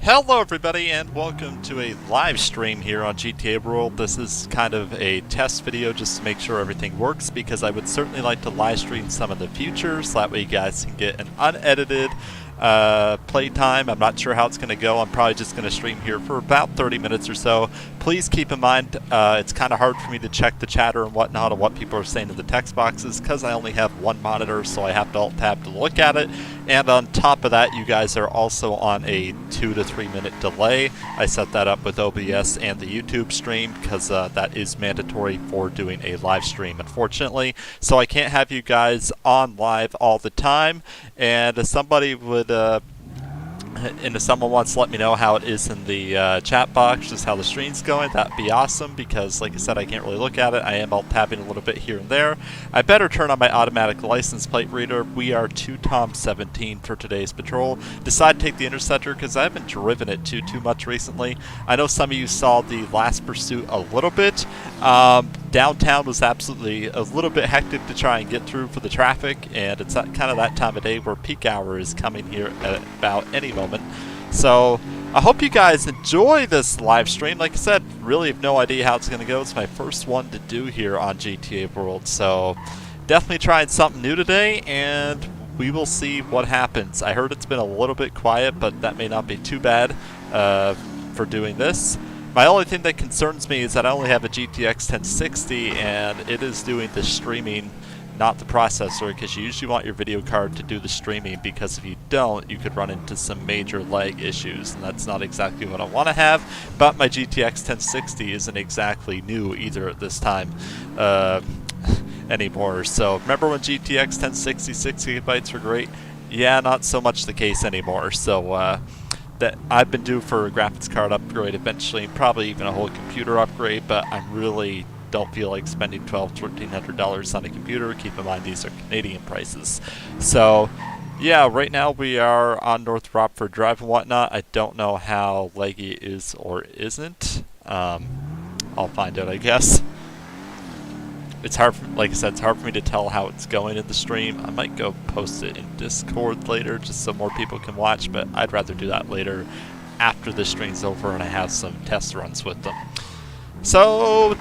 Hello everybody and welcome to a live stream here on GTA World. This is kind of a test video just to make sure everything works because I would certainly like to live stream some of the futures so that way you guys can get an unedited playtime. I'm not sure how it's going to go. I'm probably just going to stream here for about 30 minutes or so. Please keep in mind it's kind of hard for me to check the chatter and whatnot and what people are saying in the text boxes because I only have one monitor, so I have to alt-tab to look at it. And on top of that, you guys are also on a 2 to 3 minute delay. I set that up with OBS and the YouTube stream because that is mandatory for doing a live stream, unfortunately. So I can't have you guys on live all the time. And if somebody would and if someone wants to let me know how it is in the chat box, just how the stream's going, that'd be awesome because, like I said, I can't really look at it. I am alt-tabbing a little bit here and there. I better turn on my automatic license plate reader. We are 2Tom17 for today's patrol. Decided to take the Interceptor because I haven't driven it too much recently. I know some of you saw the last pursuit a little bit. Downtown was absolutely a little bit hectic to try and get through for the traffic, and it's kind of that time of day where peak hour is coming here at about any moment. So I hope you guys enjoy this live stream. Like I said, really have no idea how it's going to go. It's my first one to do here on GTA World, so definitely trying something new today, and we will see what happens. I heard it's been a little bit quiet, but that may not be too bad for doing this. My only thing that concerns me is that I only have a GTX 1060 and it is doing the streaming, not the processor, because you usually want your video card to do the streaming, because if you don't, you could run into some major lag issues, and that's not exactly what I want to have. But my GTX 1060 isn't exactly new either at this time anymore. So remember when GTX 1060 6GB were great? Yeah, not so much the case anymore. So that I've been due for a graphics card upgrade eventually, and probably even a whole computer upgrade, but I really don't feel like spending $1,200-$1,300 on a computer. Keep in mind these are Canadian prices. So yeah, right now we are on North Rockford Drive and whatnot. I don't know how laggy it is or isn't. I'll find out, I guess. It's hard, like I said, it's hard for me to tell how it's going in the stream. I might go post it in Discord later just so more people can watch, but I'd rather do that later after the stream's over and I have some test runs with them. So,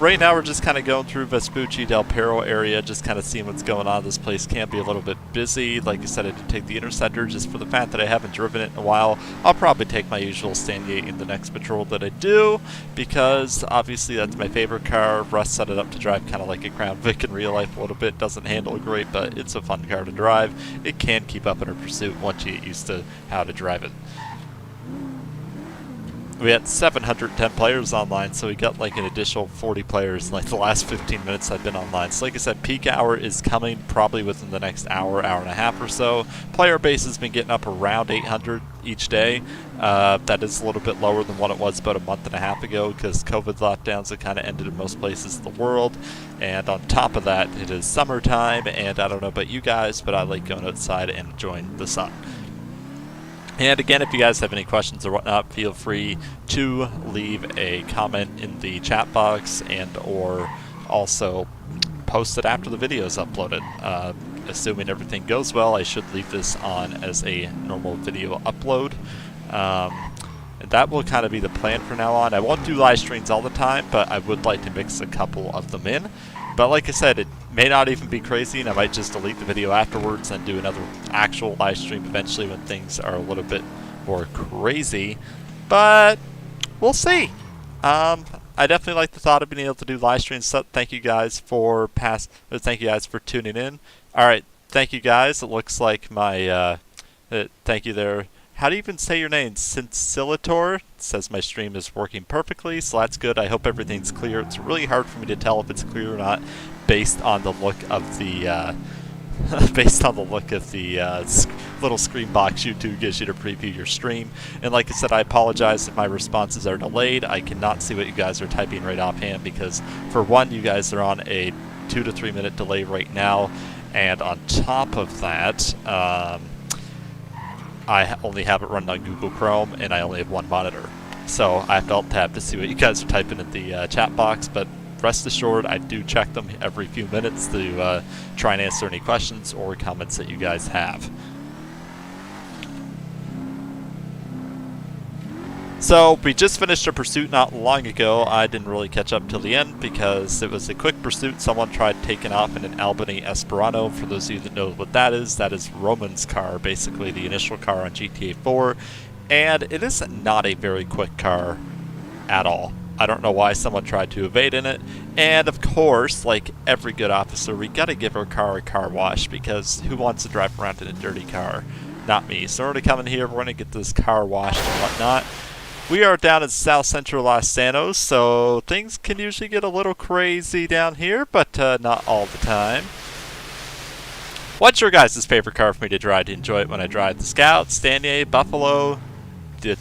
right now we're just kind of going through Vespucci Del Perro area, just kind of seeing what's going on. This place can be a little bit busy. Like I said, I did take the Interceptor just for the fact that I haven't driven it in a while. I'll probably take my usual Stand 8 in the next patrol that I do, because obviously that's my favorite car. Russ set it up to drive kind of like a Crown Vic in real life a little bit. Doesn't handle great, but it's a fun car to drive. It can keep up in a pursuit once you get used to how to drive it. We had 710 players online, so we got like an additional 40 players in like the last 15 minutes I've been online. So like I said, peak hour is coming probably within the next hour, hour and a half or so. Player base has been getting up around 800 each day. That is a little bit lower than what it was about a month and a half ago because COVID lockdowns have kind of ended in most places in the world. And on top of that, it is summertime, and I don't know about you guys, but I like going outside and enjoying the sun. And again, if you guys have any questions or whatnot, feel free to leave a comment in the chat box and or also post it after the video is uploaded. Assuming everything goes well, I should leave this on as a normal video upload. And that will kind of be the plan from now on. I won't do live streams all the time, but I would like to mix a couple of them in. But like I said, it may not even be crazy, and I might just delete the video afterwards and do another actual live stream eventually when things are a little bit more crazy. But we'll see. I definitely like the thought of being able to do live streams. So thank you guys for tuning in. All right, thank you guys. It looks like my thank you there. How do you even say your name? Cincillator says my stream is working perfectly, so that's good. I hope everything's clear. It's really hard for me to tell if it's clear or not based on the look of the little screen box YouTube gives you to preview your stream. And like I said, I apologize if my responses are delayed. I cannot see what you guys are typing right offhand because, for one, you guys are on a 2 to 3 minute delay right now, and on top of that, I only have it running on Google Chrome, and I only have one monitor. So I have to alt-tab to see what you guys are typing in the chat box, but rest assured, I do check them every few minutes to try and answer any questions or comments that you guys have. So we just finished a pursuit not long ago. I didn't really catch up till the end because it was a quick pursuit. Someone tried taking off in an Albany Esperanto. For those of you that know what that is Roman's car, basically the initial car on GTA 4. And it is not a very quick car at all. I don't know why someone tried to evade in it. And of course, like every good officer, we gotta give our car a car wash, because who wants to drive around in a dirty car? Not me. So we're gonna come in here, we're gonna get this car washed and whatnot. We are down in South Central Los Santos, so things can usually get a little crazy down here, but not all the time. What's your guys' favorite car for me to drive to enjoy it when I drive? The Scout, Stanier, Buffalo, the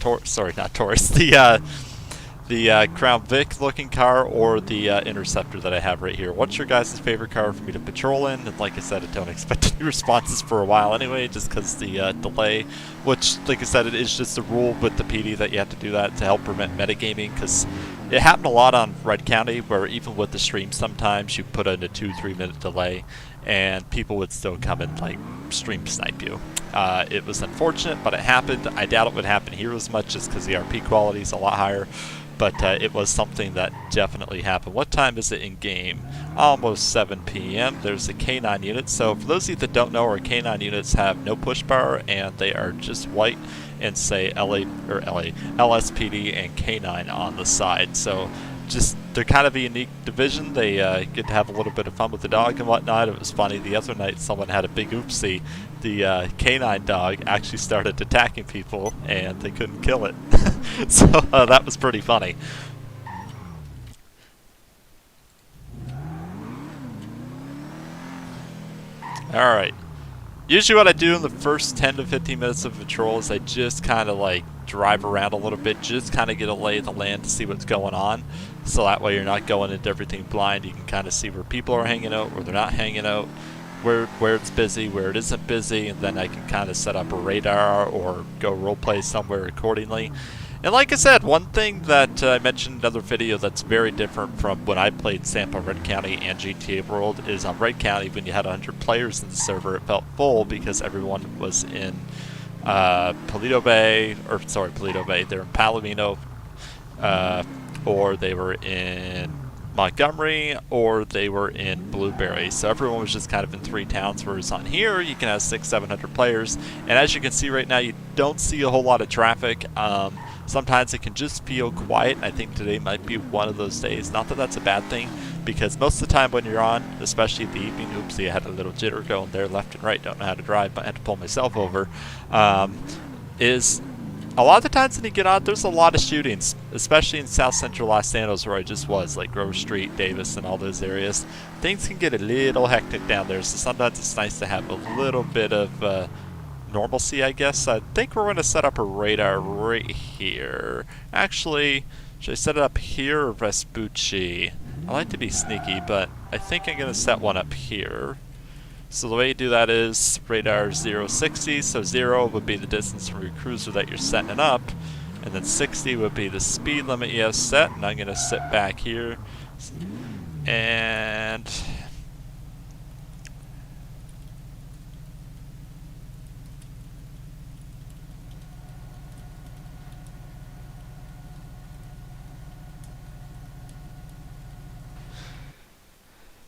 Crown Vic looking car, or the Interceptor that I have right here. What's your guys' favorite car for me to patrol in? And like I said, I don't expect any responses for a while anyway, just because the delay, which, like I said, it is just a rule with the PD that you have to do that to help prevent metagaming, because it happened a lot on Red County, where even with the stream sometimes you put in a 2-3 minute delay, and people would still come and like stream snipe you. It was unfortunate, but it happened. I doubt it would happen here as much, just because the RP quality is a lot higher. But it was something that definitely happened. What time is it in game? Almost 7 p.m. There's a K9 unit. So for those of you that don't know, our K9 units have no push bar, and they are just white and say LSPD and K9 on the side. So just they're kind of a unique division. They get to have a little bit of fun with the dog and whatnot. It was funny, the other night someone had a big oopsie. The K9 dog actually started attacking people and they couldn't kill it. So that was pretty funny. Alright. Usually what I do in the first 10 to 15 minutes of patrol is I just kind of like drive around a little bit, just kind of get a lay of the land to see what's going on. So that way you're not going into everything blind. You can kind of see where people are hanging out, where they're not hanging out, where it's busy, where it isn't busy, and then I can kind of set up a radar or go roleplay somewhere accordingly. And like I said, one thing that I mentioned in another video that's very different from when I played Sampa, Red County, and GTA World is on Red County, when you had 100 players in the server, it felt full because everyone was in Paleto Bay, they're in Palomino, or they were in Montgomery, or they were in Blueberry. So everyone was just kind of in 3 towns, whereas on here you can have 600-700 players. And as you can see right now, you don't see a whole lot of traffic. Sometimes it can just feel quiet, and I think today might be one of those days. Not that that's a bad thing, because most of the time when you're on, especially in the evening, oopsie, I had a little jitter going there left and right, don't know how to drive, but I had to pull myself over, is a lot of the times when you get on, there's a lot of shootings, especially in South Central Los Santos, where I just was, like Grove Street, Davis, and all those areas. Things can get a little hectic down there, so sometimes it's nice to have a little bit of normalcy, I guess. I think we're going to set up a radar right here. Actually, should I set it up here or Vespucci? I like to be sneaky, but I think I'm going to set one up here. So the way you do that is radar 060, so 0 would be the distance from your cruiser that you're setting it up, and then 60 would be the speed limit you have set, and I'm going to sit back here, and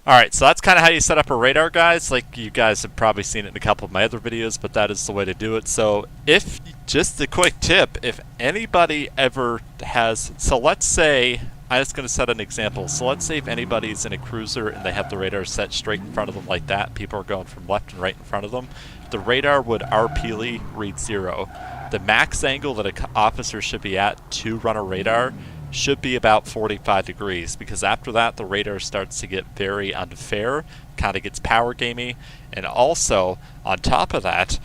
alright, so that's kind of how you set up a radar, guys. Like, you guys have probably seen it in a couple of my other videos, but that is the way to do it. So, if, just a quick tip, if anybody ever has, so let's say, I'm just going to set an example. So let's say if anybody's in a cruiser and they have the radar set straight in front of them like that, people are going from left and right in front of them, the radar would RPly read 0. The max angle that an officer should be at to run a radar should be about 45 degrees, because after that the radar starts to get very unfair, kind of gets power gamey, and also on top of that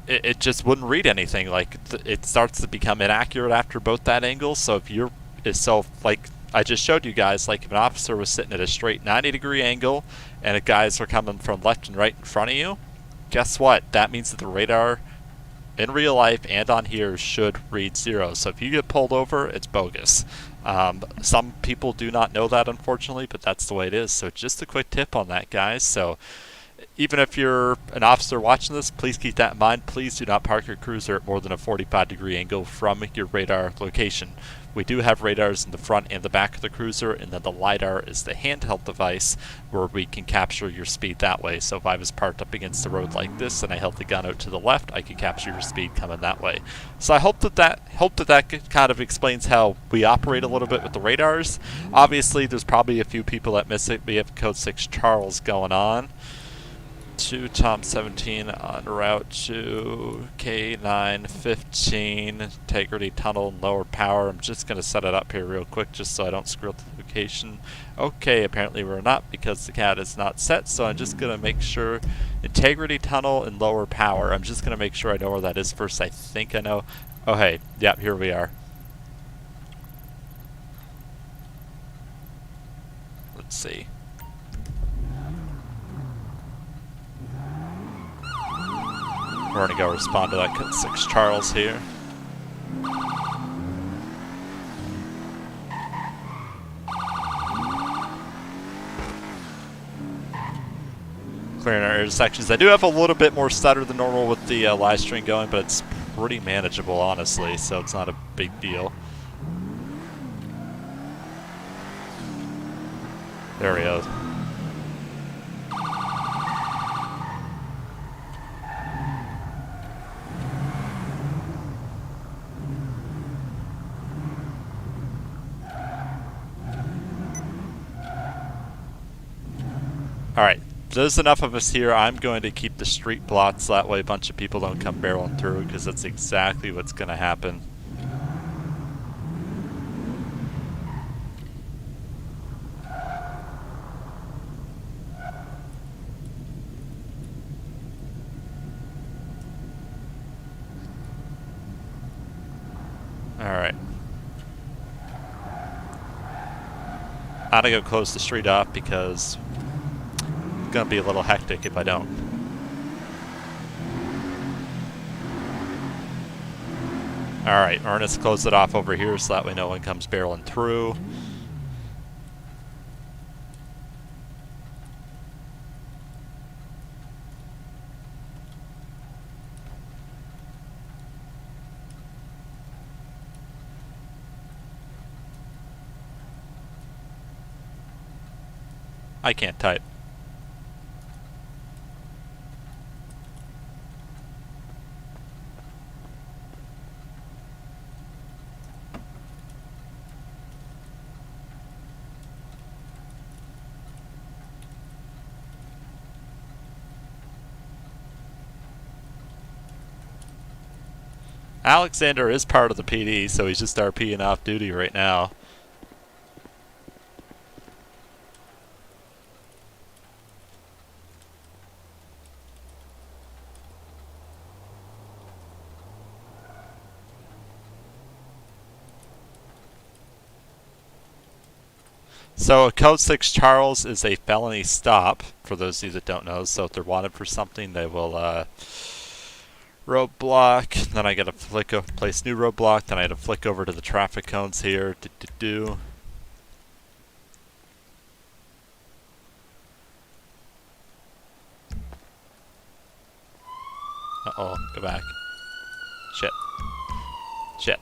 it just wouldn't read anything. Like, it starts to become inaccurate after both that angle. So if you're like I just showed you guys, like if an officer was sitting at a straight 90-degree angle and the guys are coming from left and right in front of you, guess what? That means that the radar in real life and on here should read 0. So if you get pulled over, it's bogus. Some people do not know that, unfortunately, but that's the way it is. So just a quick tip on that, guys. So Even if you're an officer watching this, please keep that in mind. Please do not park your cruiser at more than a 45-degree angle from your radar location. We do have radars in the front and the back of the cruiser, and then the LiDAR is the handheld device where we can capture your speed that way. So if I was parked up against the road like this and I held the gun out to the left, I could capture your speed coming that way. So I hope that kind of explains how we operate a little bit with the radars. Obviously, there's probably a few people that miss it. We have Code 6 Charles going on to Tom 17 on route to K915 Integrity Tunnel and Lower Power. I'm just going to set it up here real quick just so I don't screw up the location. Okay, apparently we're not because the CAD is not set, so I'm just going to make sure Integrity Tunnel and Lower Power. I'm just going to make sure I know where that is first. I think I know. Oh hey, yep, here we are. Let's see. We're going to go respond to that Code 6 Charles here. Clearing our intersections. I do have a little bit more stutter than normal with the live stream going, but it's pretty manageable, honestly, so it's not a big deal. There we go. Alright, there's enough of us here. I'm going to keep the street blocked so that way a bunch of people don't come barreling through, because that's exactly what's going to happen. Alright. I'm going to go close the street off because it's going to be a little hectic if I don't. Alright, Ernest, close it off over here so that way no one comes barreling through. I can't type. Alexander is part of the PD, so he's just RPing off duty right now. So Code 6 Charles is a felony stop, for those of you that don't know. So if they're wanted for something, they will roadblock. Then I gotta place new roadblock. Then I had to flick over to the traffic cones here. Uh-oh, go back. Shit. Shit.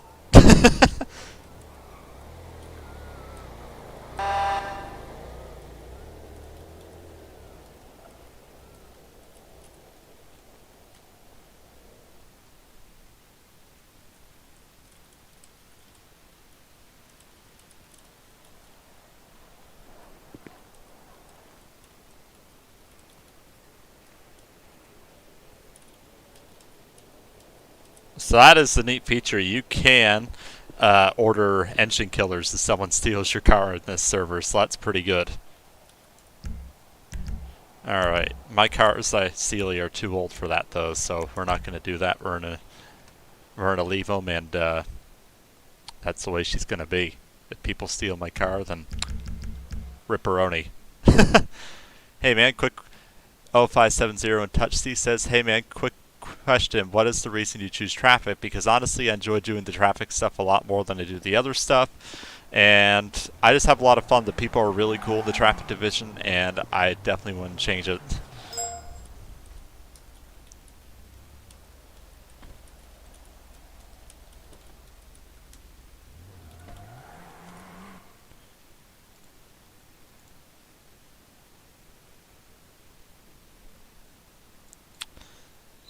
So that is the neat feature. You can order engine killers if someone steals your car in this server, so that's pretty good. Alright, my cars I Celia are too old for that though, so we're not going to do that. We're gonna leave them, and that's the way she's going to be. If people steal my car, then ripperoni. Hey man, quick 0570 and Touch C says, hey man, quick question, what is the reason you choose traffic? Because honestly I enjoy doing the traffic stuff a lot more than I do the other stuff, and I just have a lot of fun. The people are really cool in the traffic division, and I definitely wouldn't change it.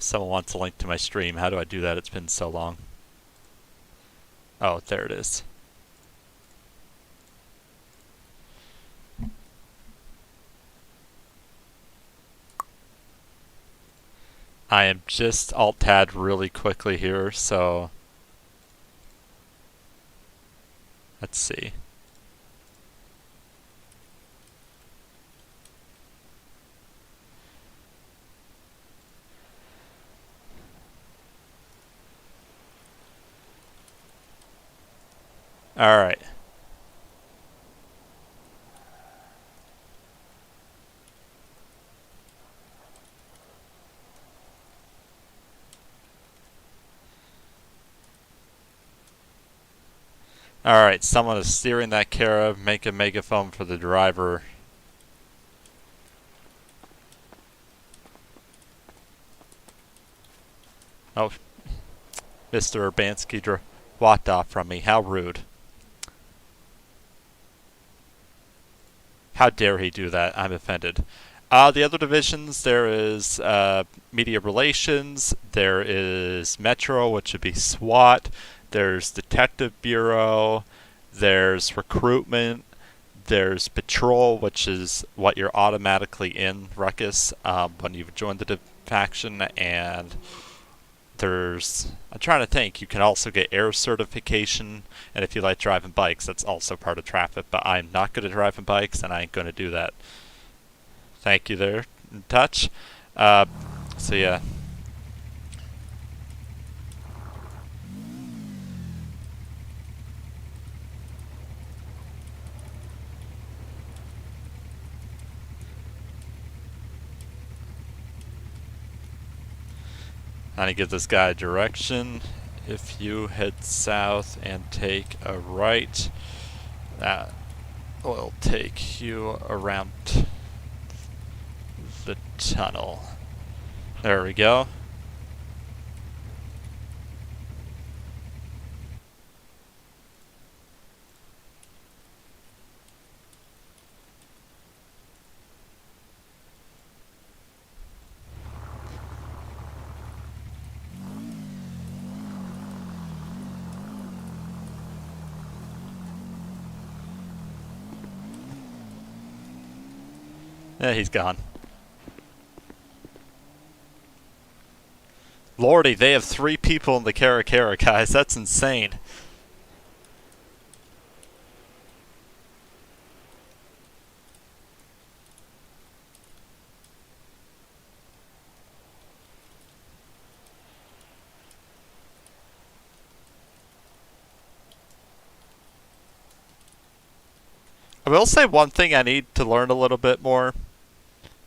Someone wants a link to my stream. How do I do that? It's been so long. Oh, there it is. I am just alt-tab really quickly here, so let's see. All right. Alright, someone is steering that Cara. Make a megaphone for the driver. Oh, Mr. Urbanski walked off from me. How rude. How dare he do that? I'm offended. The other divisions, there is media relations, there is Metro, which would be SWAT, there's Detective Bureau, there's recruitment, there's patrol, which is what you're automatically in Ruckus when you've joined the faction, and there's, I'm trying to think, you can also get air certification, and if you like driving bikes, that's also part of traffic, but I'm not good at driving bikes, and I ain't going to do that. Thank you there, in touch. So yeah. I'm gonna give this guy direction. If you head south and take a right, that will take you around the tunnel. There we go. Yeah, he's gone. Lordy, they have 3 people in the Cara, guys. That's insane. I will say one thing I need to learn a little bit more.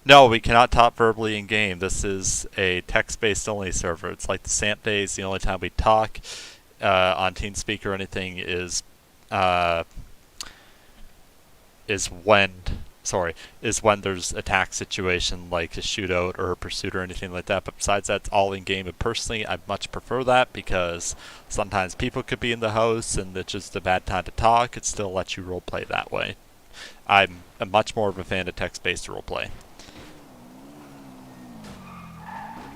No, we cannot talk verbally in game. This is a text-based only server. It's like the SAMP days. The only time we talk on TeamSpeak or anything is when there's attack situation like a shootout or a pursuit or anything like that. But besides that, it's all in game. And personally, I much prefer that because sometimes people could be in the house and it's just a bad time to talk. It still lets you roleplay that way. I'm much more of a fan of text-based roleplay.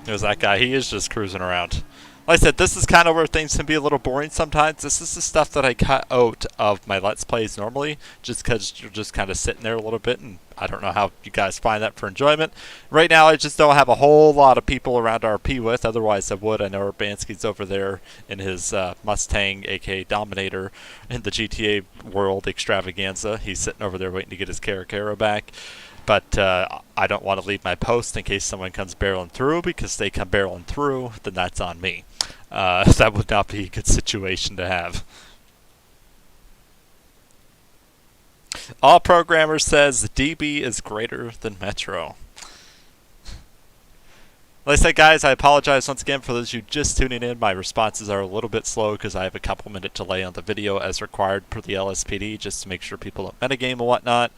There's that guy. He is just cruising around. Like I said, this is kind of where things can be a little boring sometimes. This is the stuff that I cut out of my Let's Plays normally, just because you're just kind of sitting there a little bit, and I don't know how you guys find that for enjoyment. Right now, I just don't have a whole lot of people around RP with, otherwise I would. I know Urbanski's over there in his Mustang, aka Dominator, in the GTA World Extravaganza. He's sitting over there waiting to get his Cara back. But I don't want to leave my post in case someone comes barreling through, because if they come barreling through, then that's on me. That would not be a good situation to have. All Programmer says DB is greater than Metro. Like I said, guys, I apologize once again for those of you just tuning in. My responses are a little bit slow because I have a couple-minute delay on the video as required per the LSPD, just to make sure people don't metagame and whatnot.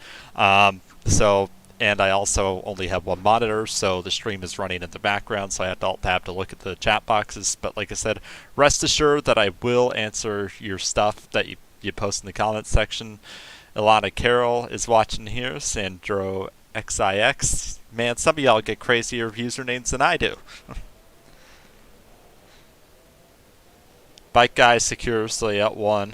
And I also only have one monitor, so the stream is running in the background, so I have to alt-tab to look at the chat boxes. But like I said, rest assured that I will answer your stuff that you post in the comments section. Ilana Carroll is watching here. Sandro XIX. Man, some of y'all get crazier usernames than I do. Bike guy secures layout 1.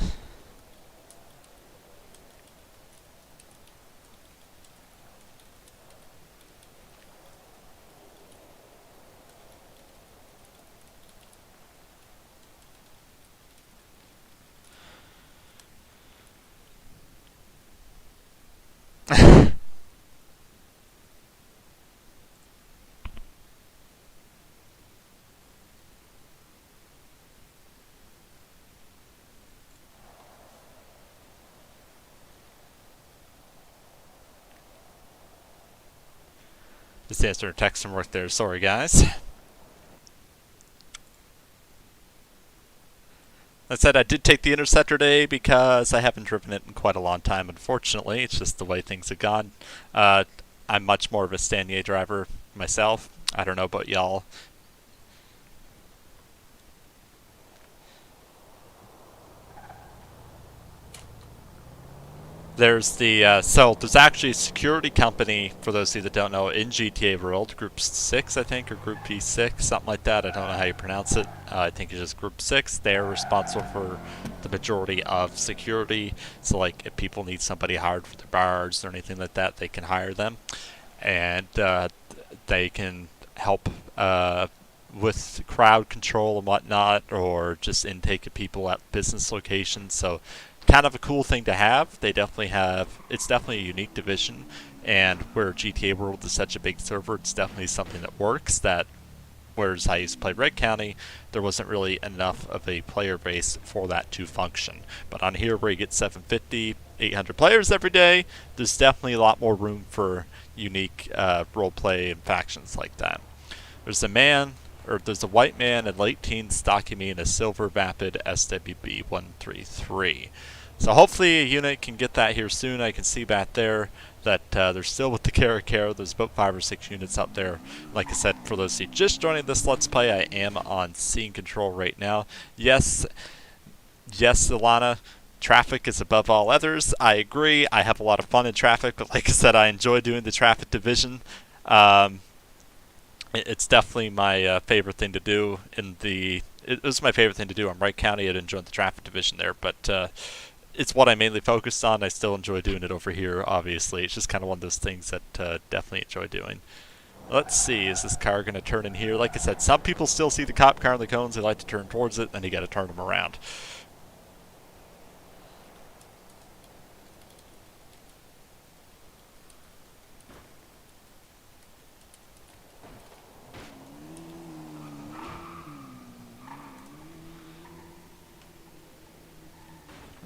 Just answered a text from work there. Sorry, guys. That said, I did take the Interceptor today because I haven't driven it in quite a long time, unfortunately. It's just the way things have gone. I'm much more of a Stanier driver myself. I don't know about y'all. There's the, so there's actually a security company, for those of you that don't know, in GTA World, Group 6, I think, or Group P6, something like that. I don't know how you pronounce it. I think it's just Group 6. They're responsible for the majority of security. So, like, if people need somebody hired for their bars or anything like that, they can hire them. And they can help with crowd control and whatnot, or just intake of people at business locations. So, kind of a cool thing to have. They definitely have, it's definitely a unique division, and where GTA World is such a big server, it's definitely something that works. That, whereas I used to play Red County, there wasn't really enough of a player base for that to function. But on here, where you get 750, 800 players every day, there's definitely a lot more room for unique roleplay and factions like that. There's a white man in late teens stalking me in a silver vapid SWB 133. So hopefully a unit can get that here soon. I can see back there that they're still with the Caro. There's about 5 or 6 units out there. Like I said, for those of you just joining this Let's Play, I am on scene control right now. Yes, Ilana, traffic is above all others. I agree. I have a lot of fun in traffic, but like I said, I enjoy doing the traffic division. It's definitely my favorite thing to do it was my favorite thing to do on Wright County. I'd enjoyed the traffic division there, but it's what I mainly focused on. I still enjoy doing it over here, obviously. It's just kind of one of those things that definitely enjoy doing. Let's see, is this car going to turn in here? Like I said, some people still see the cop car in the cones. They like to turn towards it, and you got to turn them around.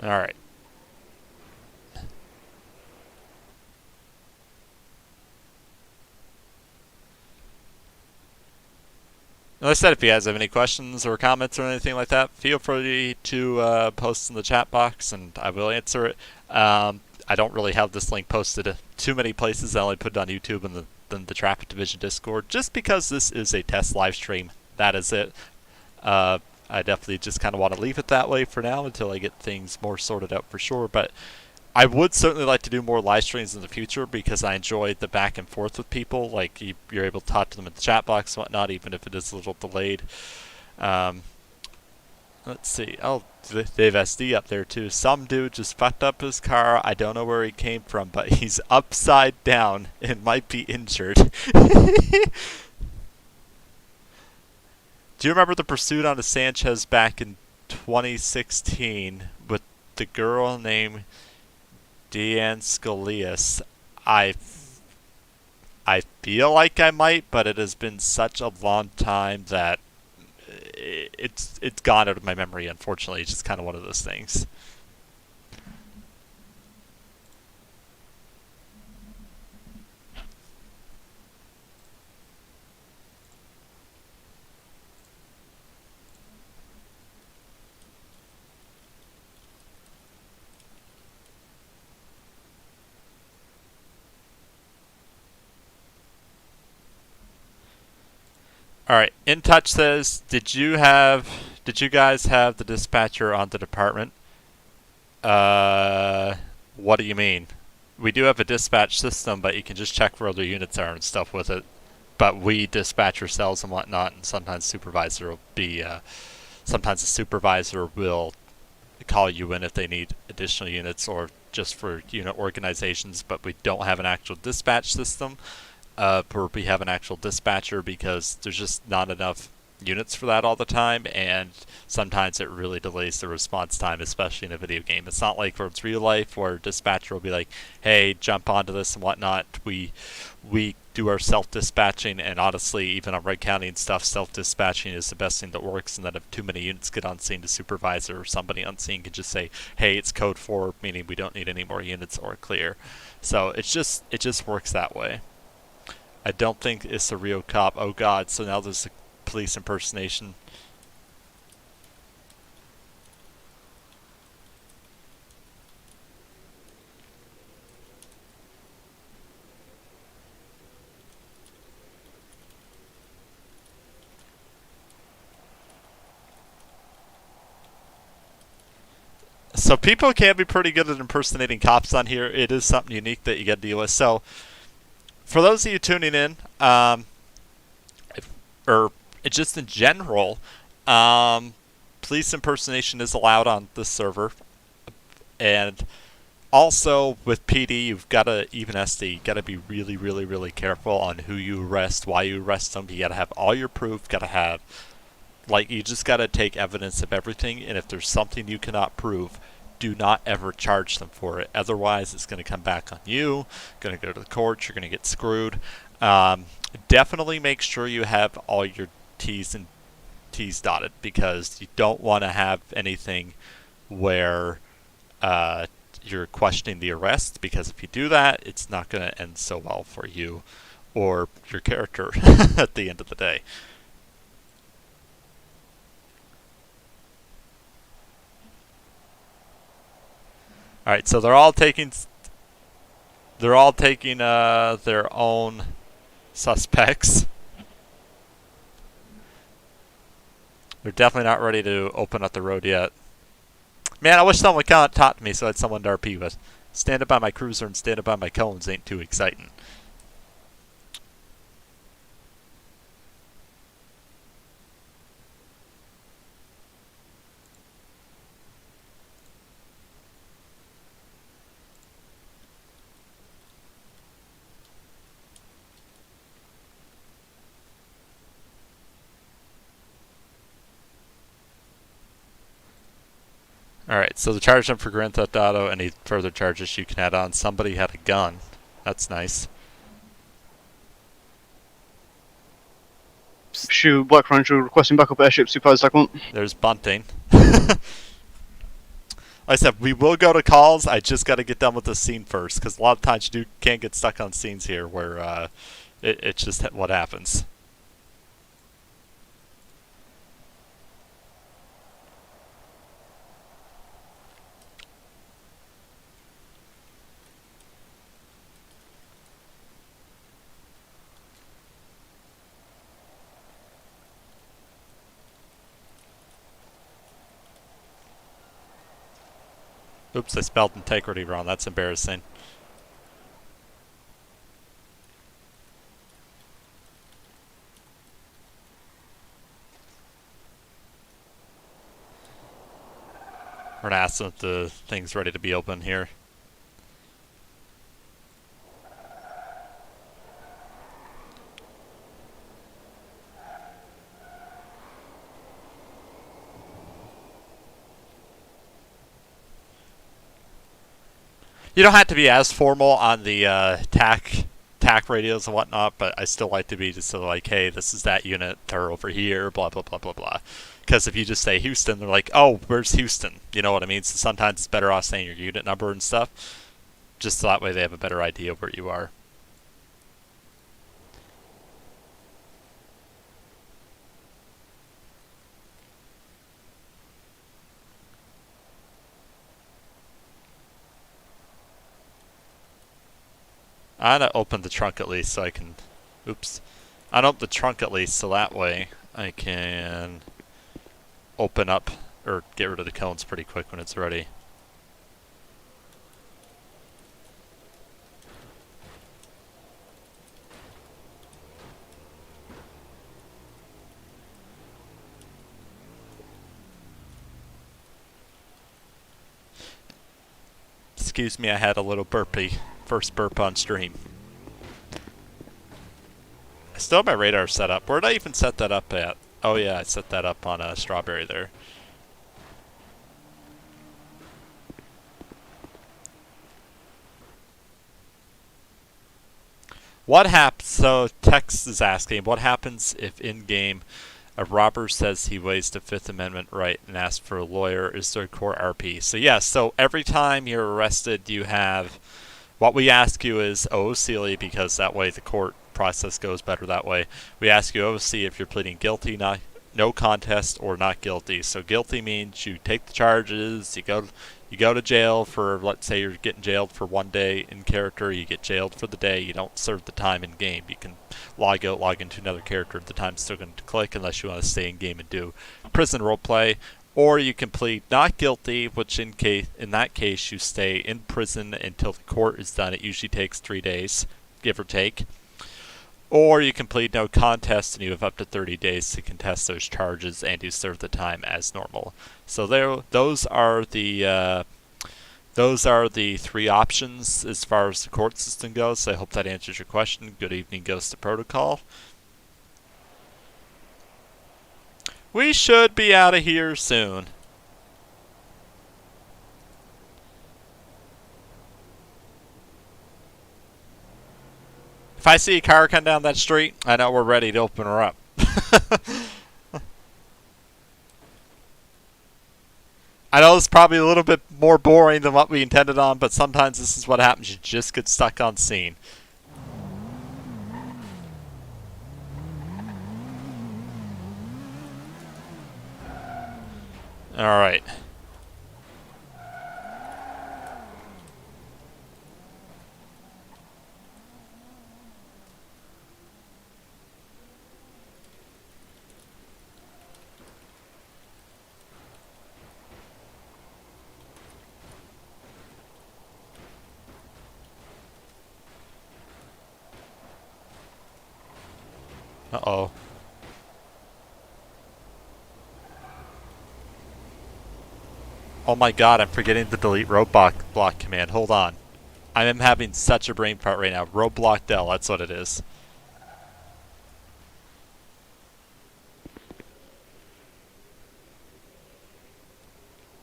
Alright. Like I said, if you guys have any questions or comments or anything like that, feel free to post in the chat box and I will answer it. I don't really have this link posted too many places. I only put it on YouTube and the Traffic Division Discord, just because this is a test live stream. That is it. I definitely just kind of want to leave it that way for now until I get things more sorted out for sure. But I would certainly like to do more live streams in the future because I enjoy the back and forth with people. Like, you're able to talk to them in the chat box and whatnot, even if it is a little delayed. Let's see. Oh, they have SD up there too. Some dude just fucked up his car. I don't know where he came from, but he's upside down and might be injured. Do you remember the pursuit on the Sanchez back in 2016 with the girl named Deanne Scalias? I feel like I might, but it has been such a long time that it's gone out of my memory, unfortunately. It's just kind of one of those things. Alright, In Touch says, did you guys have the dispatcher on the department? What do you mean? We do have a dispatch system, but you can just check where other units are and stuff with it. But we dispatch ourselves and whatnot, and sometimes supervisor will be sometimes the supervisor will call you in if they need additional units or just for unit organizations, but we don't have an actual dispatch system where we have an actual dispatcher because there's just not enough units for that all the time, and sometimes it really delays the response time, especially in a video game. It's not like where it's real life where dispatcher will be like, hey, jump onto this and whatnot. We do our self-dispatching, and honestly, even on Red County and stuff, self-dispatching is the best thing that works, and then if too many units get on scene, the supervisor or somebody on scene can just say, hey, it's code 4, meaning we don't need any more units or clear. So it just works that way. I don't think it's a real cop. Oh god, so now there's a police impersonation. So people can be pretty good at impersonating cops on here. It is something unique that you got to deal with. So for those of you tuning in, or just in general, police impersonation is allowed on this server. And also with PD, you've got to, even SD, you got to be really, really, really careful on who you arrest, why you arrest them. You got to have all your proof, got to have, like, you just got to take evidence of everything. And if there's something you cannot prove, do not ever charge them for it. Otherwise, it's going to come back on you, going to go to the courts, you're going to get screwed. Definitely make sure you have all your T's and T's dotted, because you don't want to have anything where you're questioning the arrest, because if you do that, it's not going to end so well for you or your character at the end of the day. All right, so they're all taking their own suspects. They're definitely not ready to open up the road yet. Man, I wish someone would talk to me so I had someone to RP with. Standing by my cruiser and standing by my cones ain't too exciting. Alright, so the charge them for Grand Theft Auto, any further charges you can add on. Somebody had a gun. That's nice. Shoot, Black Ranger requesting backup airship supervised segment. There's bunting. Like I said, we will go to calls. I just got to get done with the scene first, because a lot of times you can't get stuck on scenes here where it's just what happens. Oops, I spelled integrity wrong. That's embarrassing. We're gonna ask them if the thing's ready to be open here. You don't have to be as formal on the TAC radios and whatnot, but I still like to be just sort of like, hey, this is that unit, they're over here, blah, blah, blah, blah, blah. Because if you just say Houston, they're like, oh, where's Houston? You know what I mean? So sometimes it's better off saying your unit number and stuff, just so that way they have a better idea of where you are. I'm gonna open the trunk at least so I can, oops. I'm gonna open the trunk at least so that way I can open up or get rid of the cones pretty quick when it's ready. Excuse me, I had a little burpee. First burp on stream. I still have my radar set up. Where did I even set that up at? Oh yeah, I set that up on a strawberry there. What happens? So Tex is asking, what happens if in-game a robber says he waived the Fifth Amendment right and asks for a lawyer? Is there a court RP? So yes, so every time you're arrested, you have, what we ask you is OOCLE, because that way the court process goes better that way. We ask you OOC if you're pleading guilty, no contest, or not guilty. So guilty means you take the charges, you go to jail for, let's say you're getting jailed for 1 day in character, you get jailed for the day, you don't serve the time in game. You can log out, log into another character, the time's still going to click unless you want to stay in game and do prison roleplay. Or you can plead not guilty, which in that case you stay in prison until the court is done. It usually takes 3 days, give or take. Or you can plead no contest and you have up to 30 days to contest those charges and you serve the time as normal. So those are the 3 options as far as the court system goes. I hope that answers your question. Good evening, Ghost of Protocol. We should be out of here soon. If I see a car come down that street, I know we're ready to open her up. I know it's probably a little bit more boring than what we intended on, but sometimes this is what happens. You just get stuck on scene. Alright. Uh-oh. Oh my god, I'm forgetting to delete roadblock command. Hold on. I am having such a brain fart right now. Roadblock Del, that's what it is.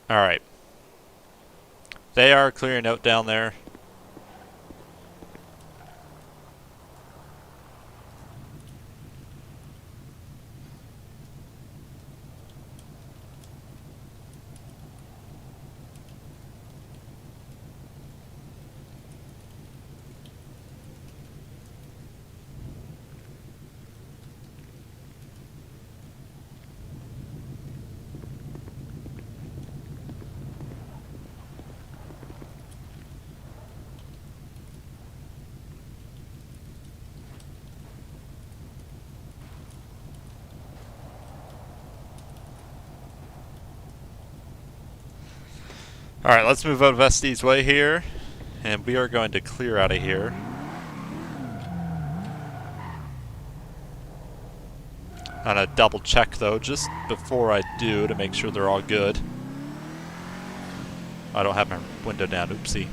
Alright. They are clearing out down there. Alright, let's move out of Vesti's way here. And we are going to clear out of here. I'm gonna double check though, just before I do, to make sure they're all good. I don't have my window down, oopsie.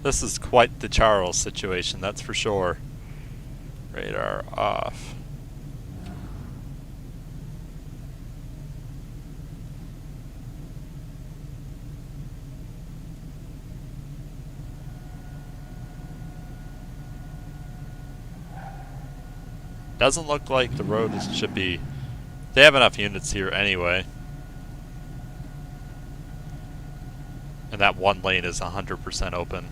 This is quite the Charles situation, that's for sure. Radar off. Doesn't look like the road should be... They have enough units here anyway. And that one lane is 100% open.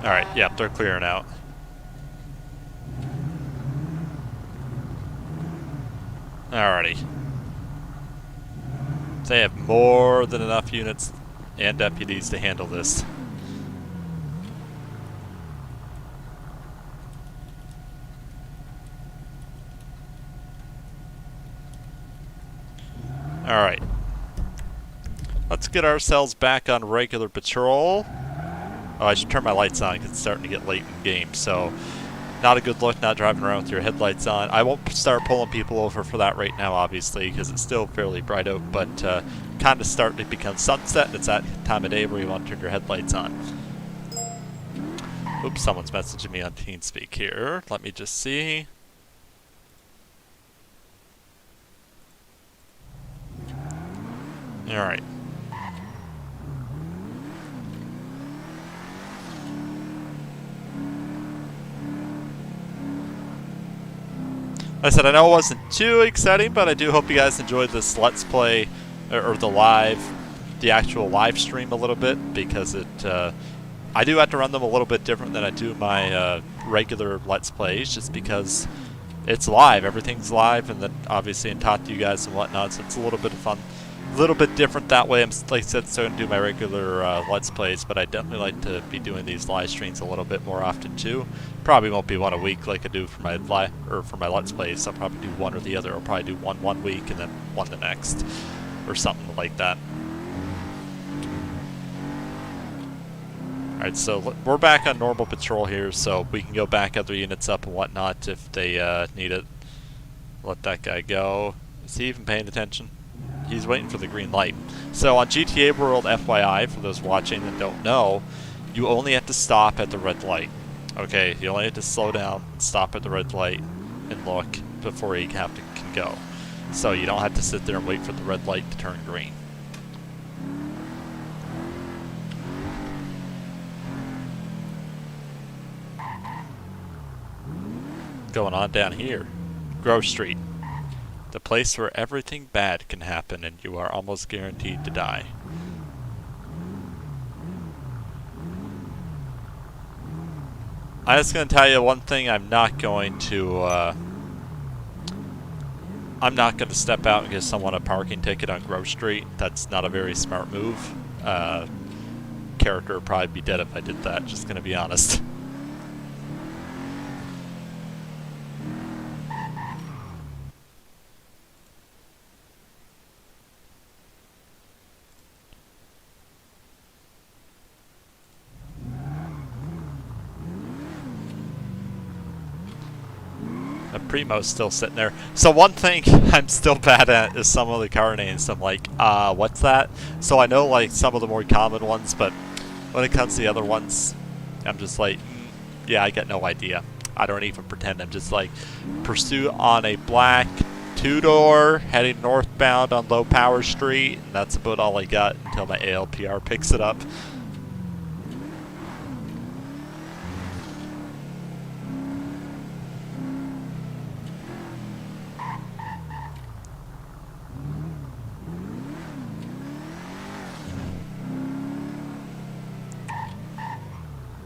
Alright, yep, they're clearing out. Alrighty. They have more than enough units and deputies to handle this. Alright. Let's get ourselves back on regular patrol. Oh, I should turn my lights on because it's starting to get late in the game, so not a good look not driving around with your headlights on. I won't start pulling people over for that right now, obviously, because it's still fairly bright out, but kind of starting to become sunset, and it's that time of day where you want to turn your headlights on. Oops, someone's messaging me on TeamSpeak here. Let me just see. Alright. Like I said, I know it wasn't too exciting, but I do hope you guys enjoyed this Let's Play, or the actual live stream a little bit, because I do have to run them a little bit different than I do my regular Let's Plays, just because it's live, everything's live, and then obviously and talk to you guys and whatnot, so it's a little bit of fun. A little bit different that way. I'm, like I said, starting to do my regular Let's Plays, but I definitely like to be doing these live streams a little bit more often too. Probably won't be one a week like I do for my Let's Plays. I'll probably do one or the other. I'll probably do one week and then one the next, or something like that. Alright, so we're back on normal patrol here, so we can go back other units up and whatnot if they need it. Let that guy go. Is he even paying attention? He's waiting for the green light. So on GTA World, FYI, for those watching that don't know, you only have to stop at the red light. Okay, you only have to slow down, stop at the red light, and look before you can go. So you don't have to sit there and wait for the red light to turn green. Going on down here, Grove Street. The place where everything bad can happen and you are almost guaranteed to die. I'm just going to tell you one thing, I'm not going to step out and give someone a parking ticket on Grove Street. That's not a very smart move. Character would probably be dead if I did that, just going to be honest. Primo's still sitting there. So one thing I'm still bad at is some of the car names. I'm like, what's that? So I know like some of the more common ones, but when it comes to the other ones, I'm just like, yeah, I got no idea. I don't even pretend. I'm just like, pursuit on a black two-door heading northbound on Low Power Street, and that's about all I got until my ALPR picks it up.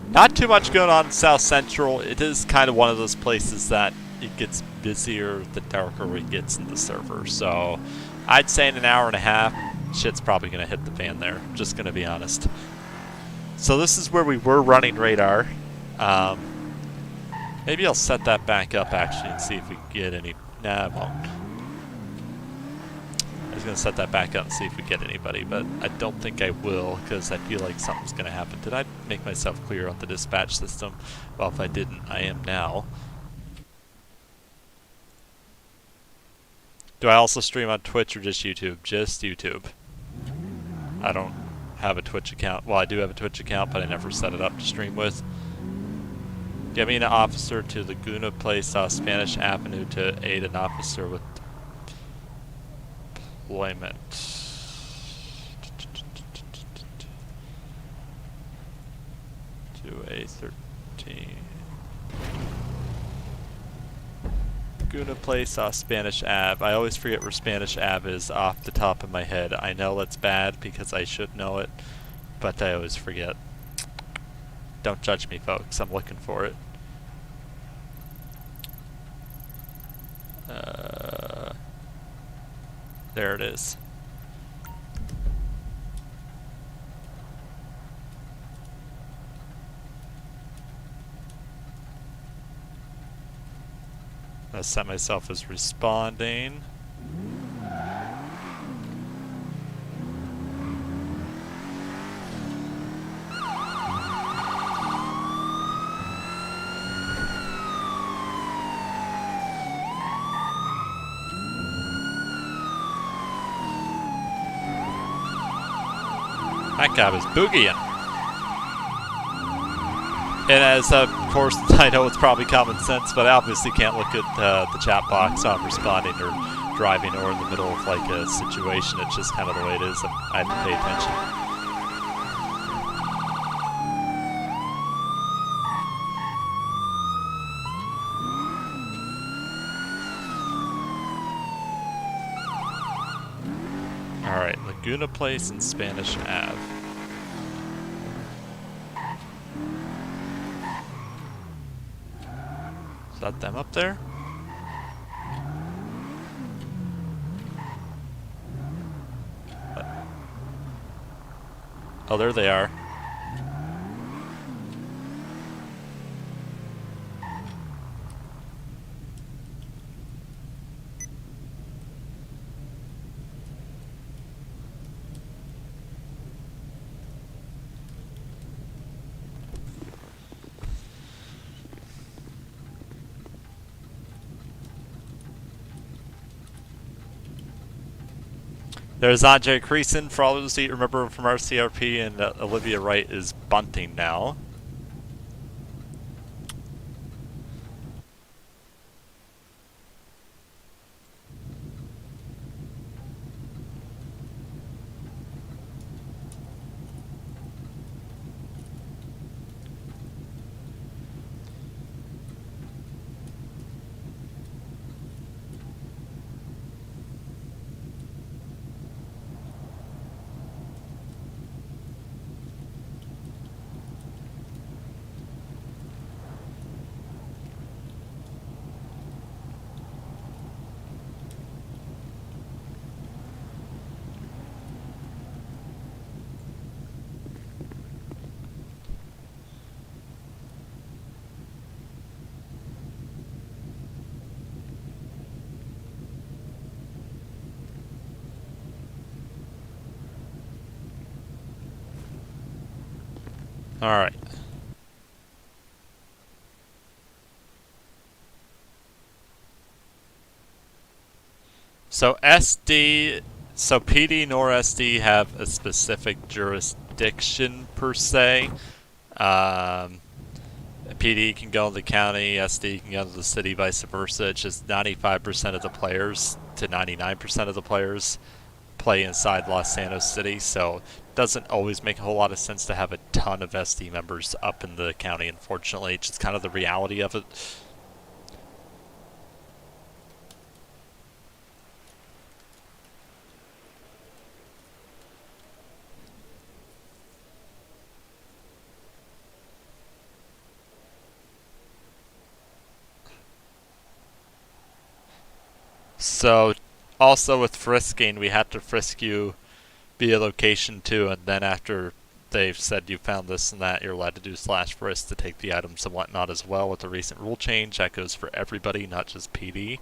Not too much going on in South Central. It is kind of one of those places that it gets busier the darker it gets in the server. So I'd say in an hour and a half, shit's probably going to hit the fan there. Just going to be honest. So this is where we were running radar. Maybe I'll set that back up actually and see if we can get any... Nah, I won't. I was going to set that back up and see if we get anybody, but I don't think I will because I feel like something's going to happen. Did I make myself clear on the dispatch system? Well, if I didn't, I am now. Do I also stream on Twitch or just YouTube? Just YouTube. I don't have a Twitch account. Well, I do have a Twitch account, but I never set it up to stream with. Get me an officer to Laguna Place, Spanish Avenue to aid an officer with deployment. To A13. Laguna Place, Spanish Ave. I always forget where Spanish Ave is off the top of my head. I know that's bad because I should know it, but I always forget. Don't judge me, folks. I'm looking for it. There it is. I set myself as responding. That guy was boogieing. And as, of course, I know it's probably common sense, but I obviously can't look at the chat box on responding or driving or in the middle of like a situation. It's just kind of the way it is. I have to pay attention. Alright, Laguna Place and Spanish Ave. Is that them up there? What? Oh, there they are. There's Andre Creason, for all those that remember him from RCRP, and Olivia Wright is bunting now. Alright. So SD, so PD nor SD have a specific jurisdiction per se. PD can go to the county, SD can go to the city, vice versa. It's just 95% of the players to 99% of the players play inside Los Santos City, so it doesn't always make a whole lot of sense to have a ton of SD members up in the county, unfortunately. It's just kind of the reality of it. So, also with frisking, we had to frisk you via location too, and then after they've said you found this and that, you're allowed to do /frisk to take the items and whatnot as well. With the recent rule change, that goes for everybody, not just PD.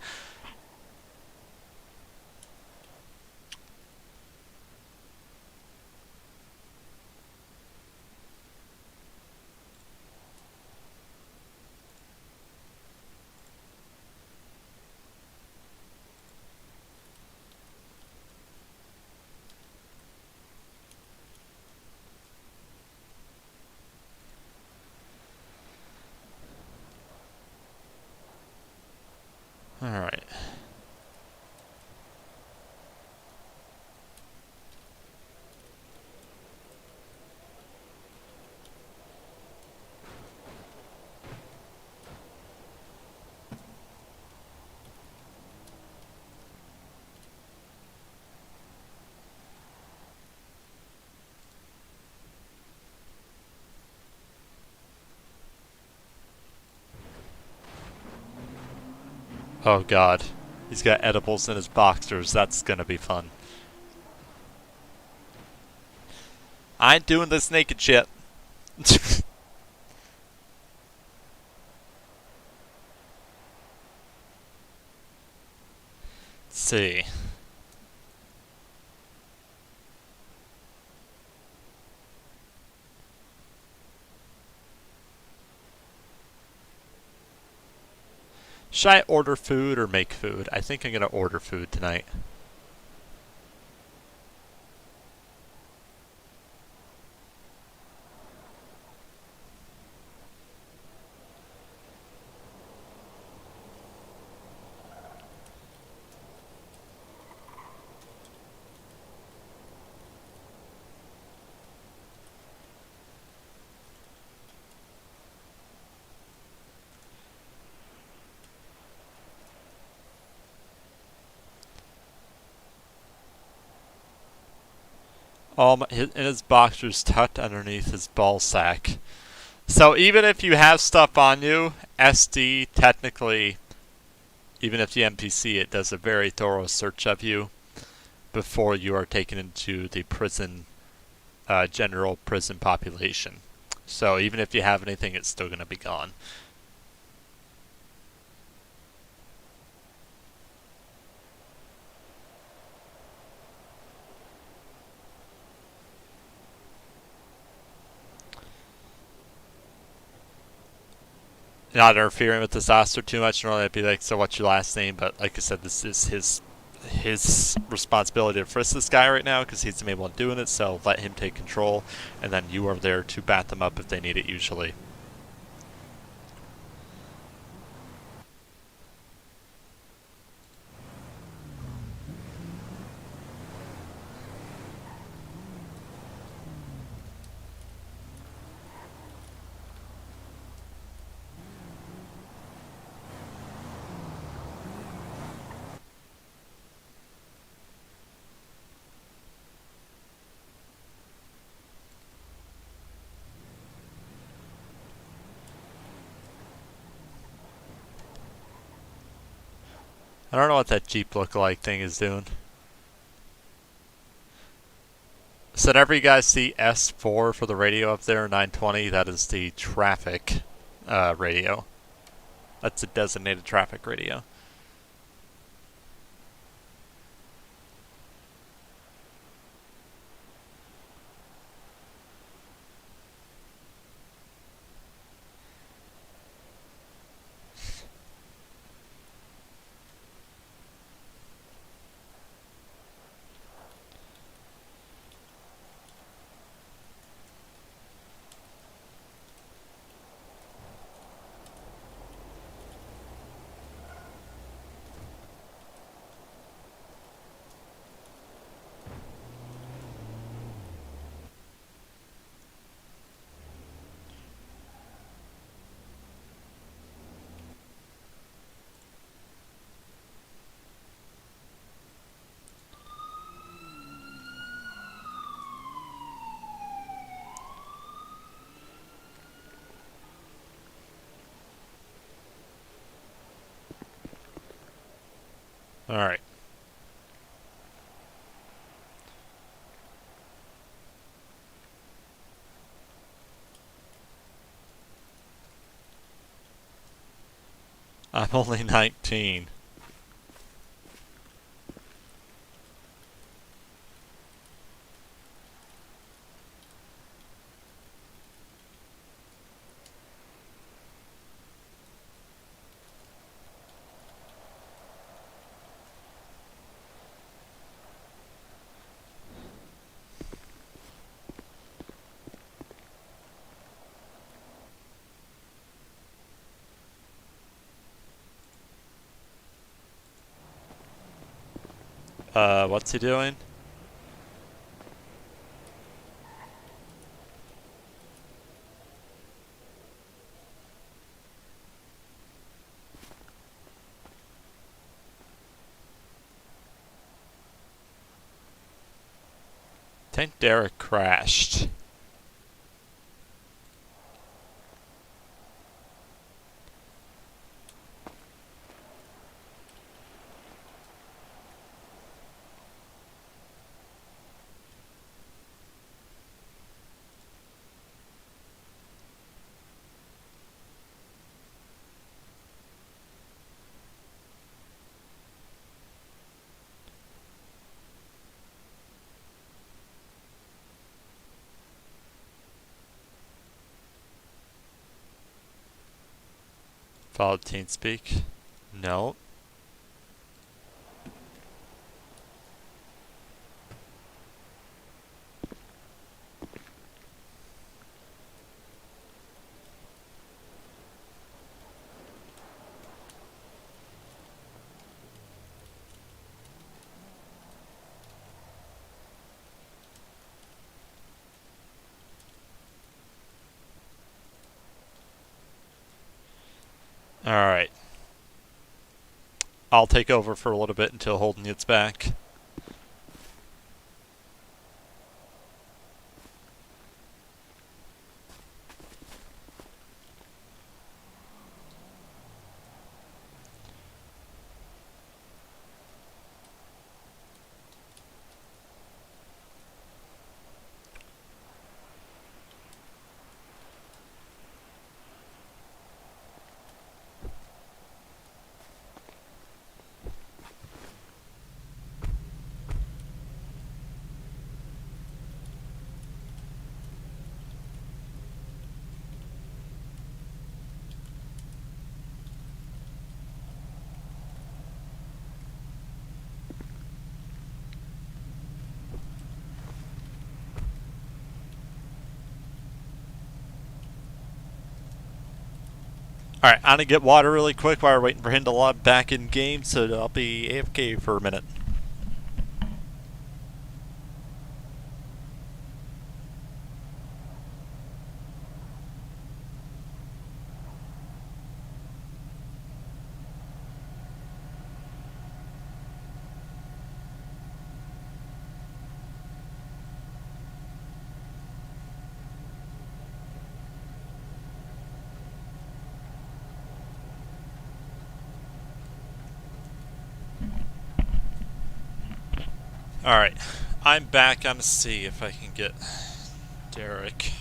Alright. Oh god. He's got edibles in his boxers. That's gonna be fun. I ain't doing this naked shit. Let's see. Should I order food or make food? I think I'm gonna order food tonight. In his boxers tucked underneath his ball sack. So even if you have stuff on you, SD technically, even if you NPC, it does a very thorough search of you before you are taken into the prison, general prison population. So even if you have anything, it's still going to be gone. Not interfering with this officer too much. Normally I'd be like, so what's your last name? But like I said, this is his responsibility to frisk this guy right now because he's the main one doing it, so let him take control, and then you are there to bat them up if they need it usually. I don't know what that Jeep look-alike thing is doing. So whenever you guys see S4 for the radio up there, 920, that is the traffic radio. That's a designated traffic radio. Alright. I'm only 19. What's he doing? I think Derek crashed. Follow TeamSpeak. No. Alright. I'll take over for a little bit until Holden gets back. Alright, I'm gonna get water really quick while we're waiting for him to log back in game, so I'll be AFK for a minute. Alright, I'm back. I'm gonna see if I can get Derek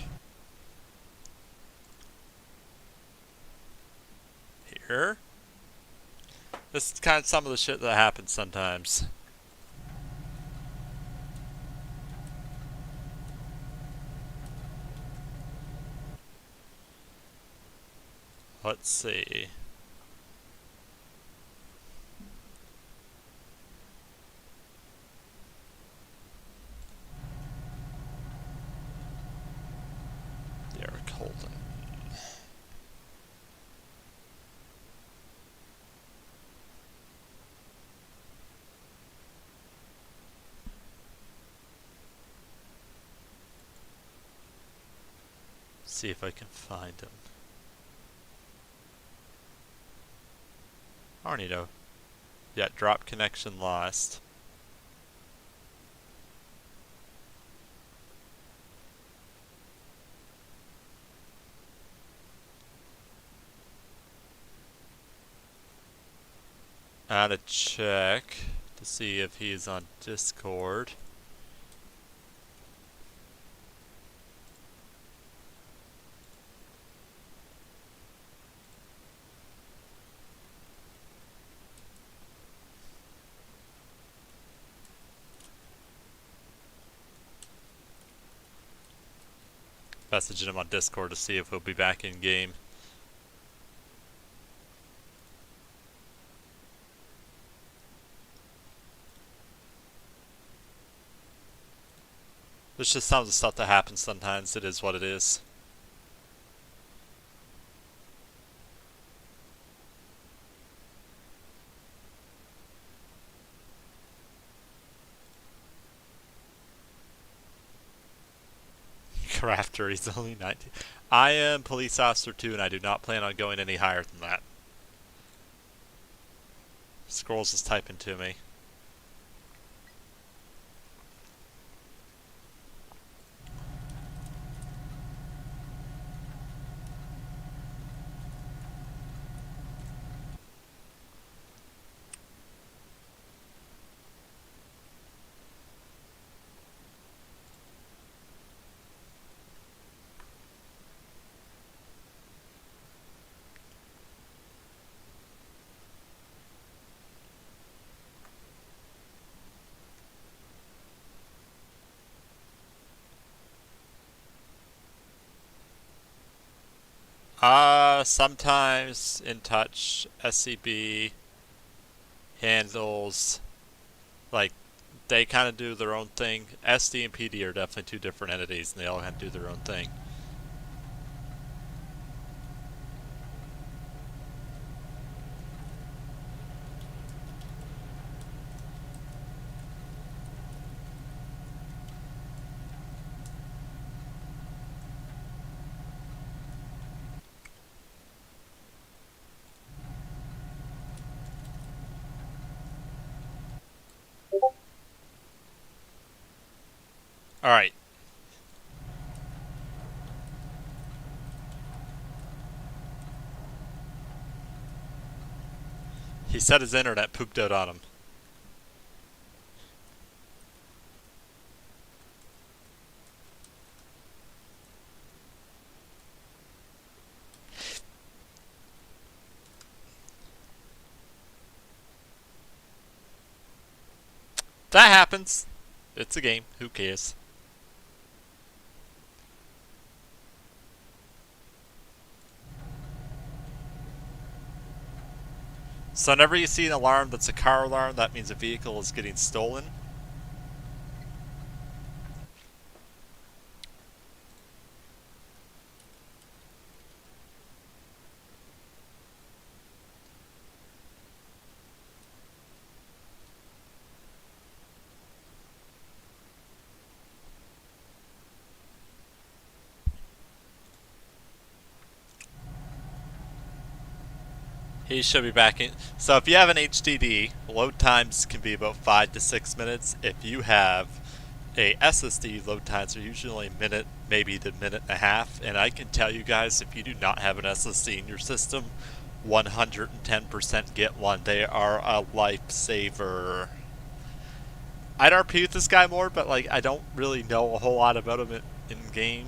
here. This is kind of some of the shit that happens sometimes. Let's see. Derek Holden. See if I can find him. Arnito. Yeah, drop connection lost. I had to check to see if he's on Discord. Messaging him on Discord to see if he'll be back in game. There's just some of the stuff that happens sometimes. It is what it is. Crafter, he's only 19. I am police officer 2 and I do not plan on going any higher than that. Scrolls is typing to me. Sometimes In Touch, SCB handles, like, they kind of do their own thing. SD and PD are definitely two different entities, and they all kind of do their own thing. Alright. He said his internet pooped out on him. That happens. It's a game. Who cares? So whenever you see an alarm that's a car alarm, that means a vehicle is getting stolen. He should be back in. So if you have an HDD, load times can be about 5 to 6 minutes. If you have a SSD, load times are usually a minute, maybe to minute and a half. And I can tell you guys, if you do not have an SSD in your system, 110% get one. They are a lifesaver. I'd RP with this guy more, but like I don't really know a whole lot about him in game.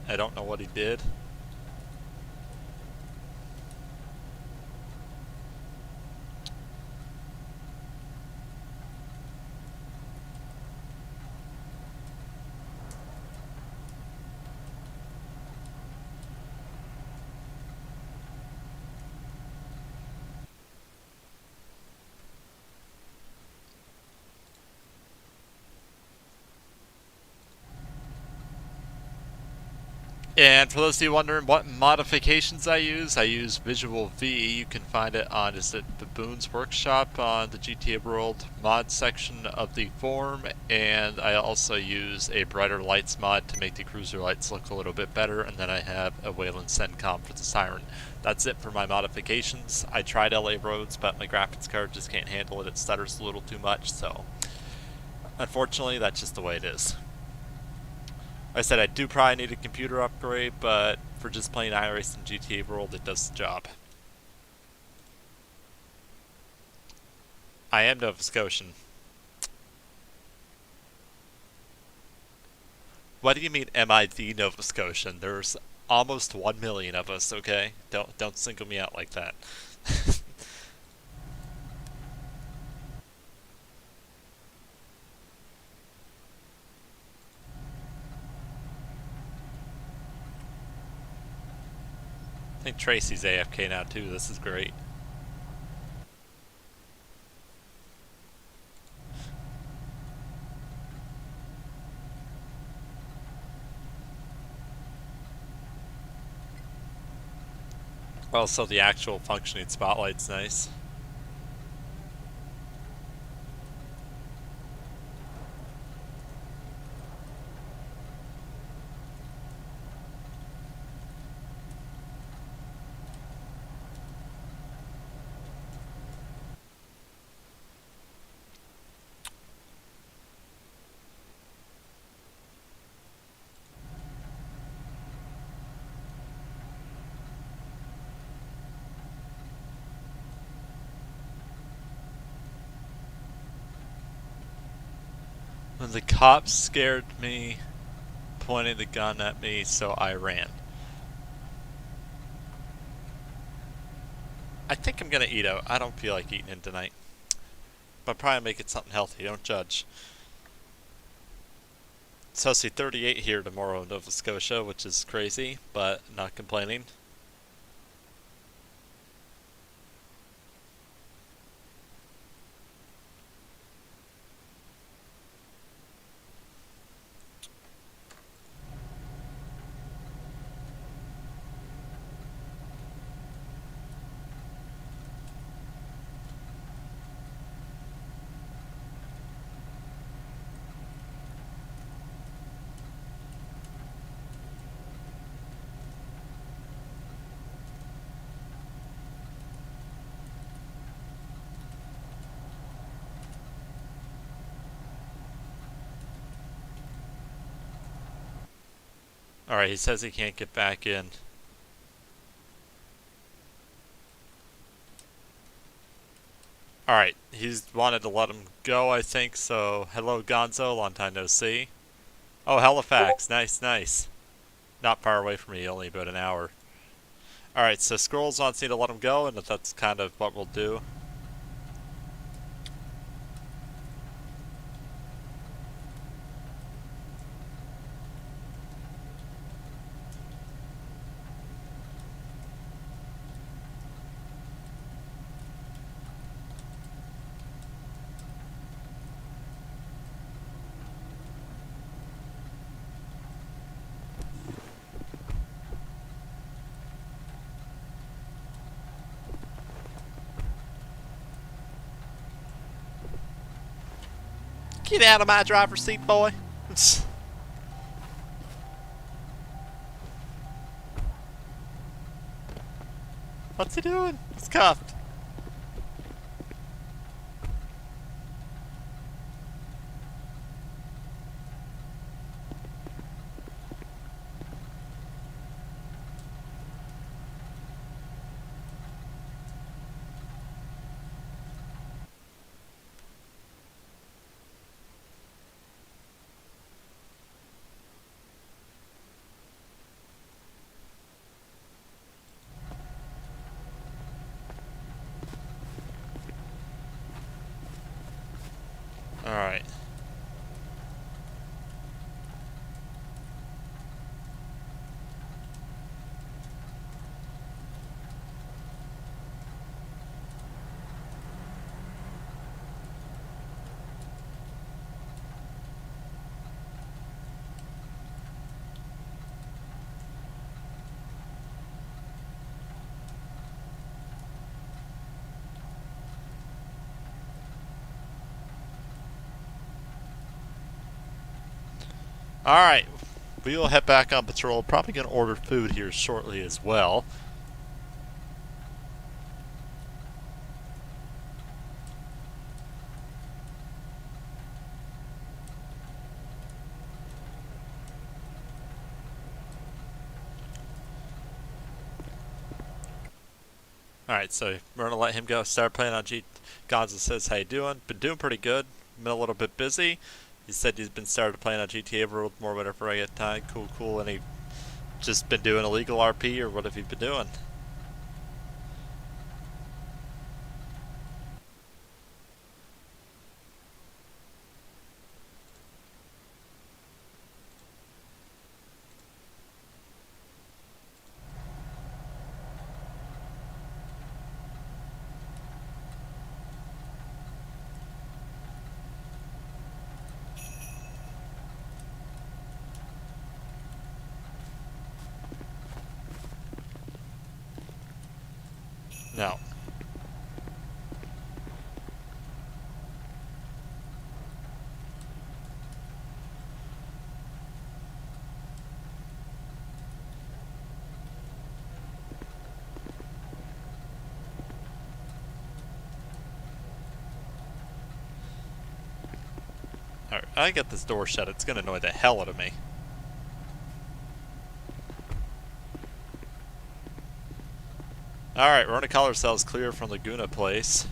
I don't know what he did. And for those of you wondering what modifications I use Visual V. You can find it on just at Baboon's Workshop on the GTA World mod section of the forum, and I also use a brighter lights mod to make the cruiser lights look a little bit better, and then I have a Wayland Sencom for the siren. That's it for my modifications. I tried LA Roads, but my graphics card just can't handle it. It stutters a little too much, so unfortunately that's just the way it is. I said I do probably need a computer upgrade, but for just playing iRacing in GTA World, it does the job. I am Nova Scotian. What do you mean, am I the Nova Scotian? There's almost 1 million of us, okay? Don't single me out like that. I think Tracy's AFK now too. This is great. Also, the actual functioning spotlight's nice. When the cops scared me, pointing the gun at me, so I ran. I think I'm gonna eat out. I don't feel like eating in tonight. But probably make it something healthy, don't judge. It's supposed to be 38 here tomorrow in Nova Scotia, which is crazy, but not complaining. Alright, he says he can't get back in. Alright, he's wanted to let him go, I think, so hello Gonzo, long time no see. Oh, Halifax, nice, nice. Not far away from me, only about an hour. Alright, so Scrolls wants me to let him go, and that's kind of what we'll do. Get out of my driver's seat, boy. What's he doing? He's cuffed. Alright. Alright, we will head back on patrol. Probably going to order food here shortly as well. Alright, so we're going to let him go. Start playing on Gonzo says, how you doing? Been doing pretty good. Been a little bit busy. He said he's been started playing on GTA World more whenever I get time. Cool, cool. And he just been doing illegal RP, or what have you been doing? No. Alright, I get this door shut. It's gonna annoy the hell out of me. Alright, we're on a collar cells clear from Laguna Place.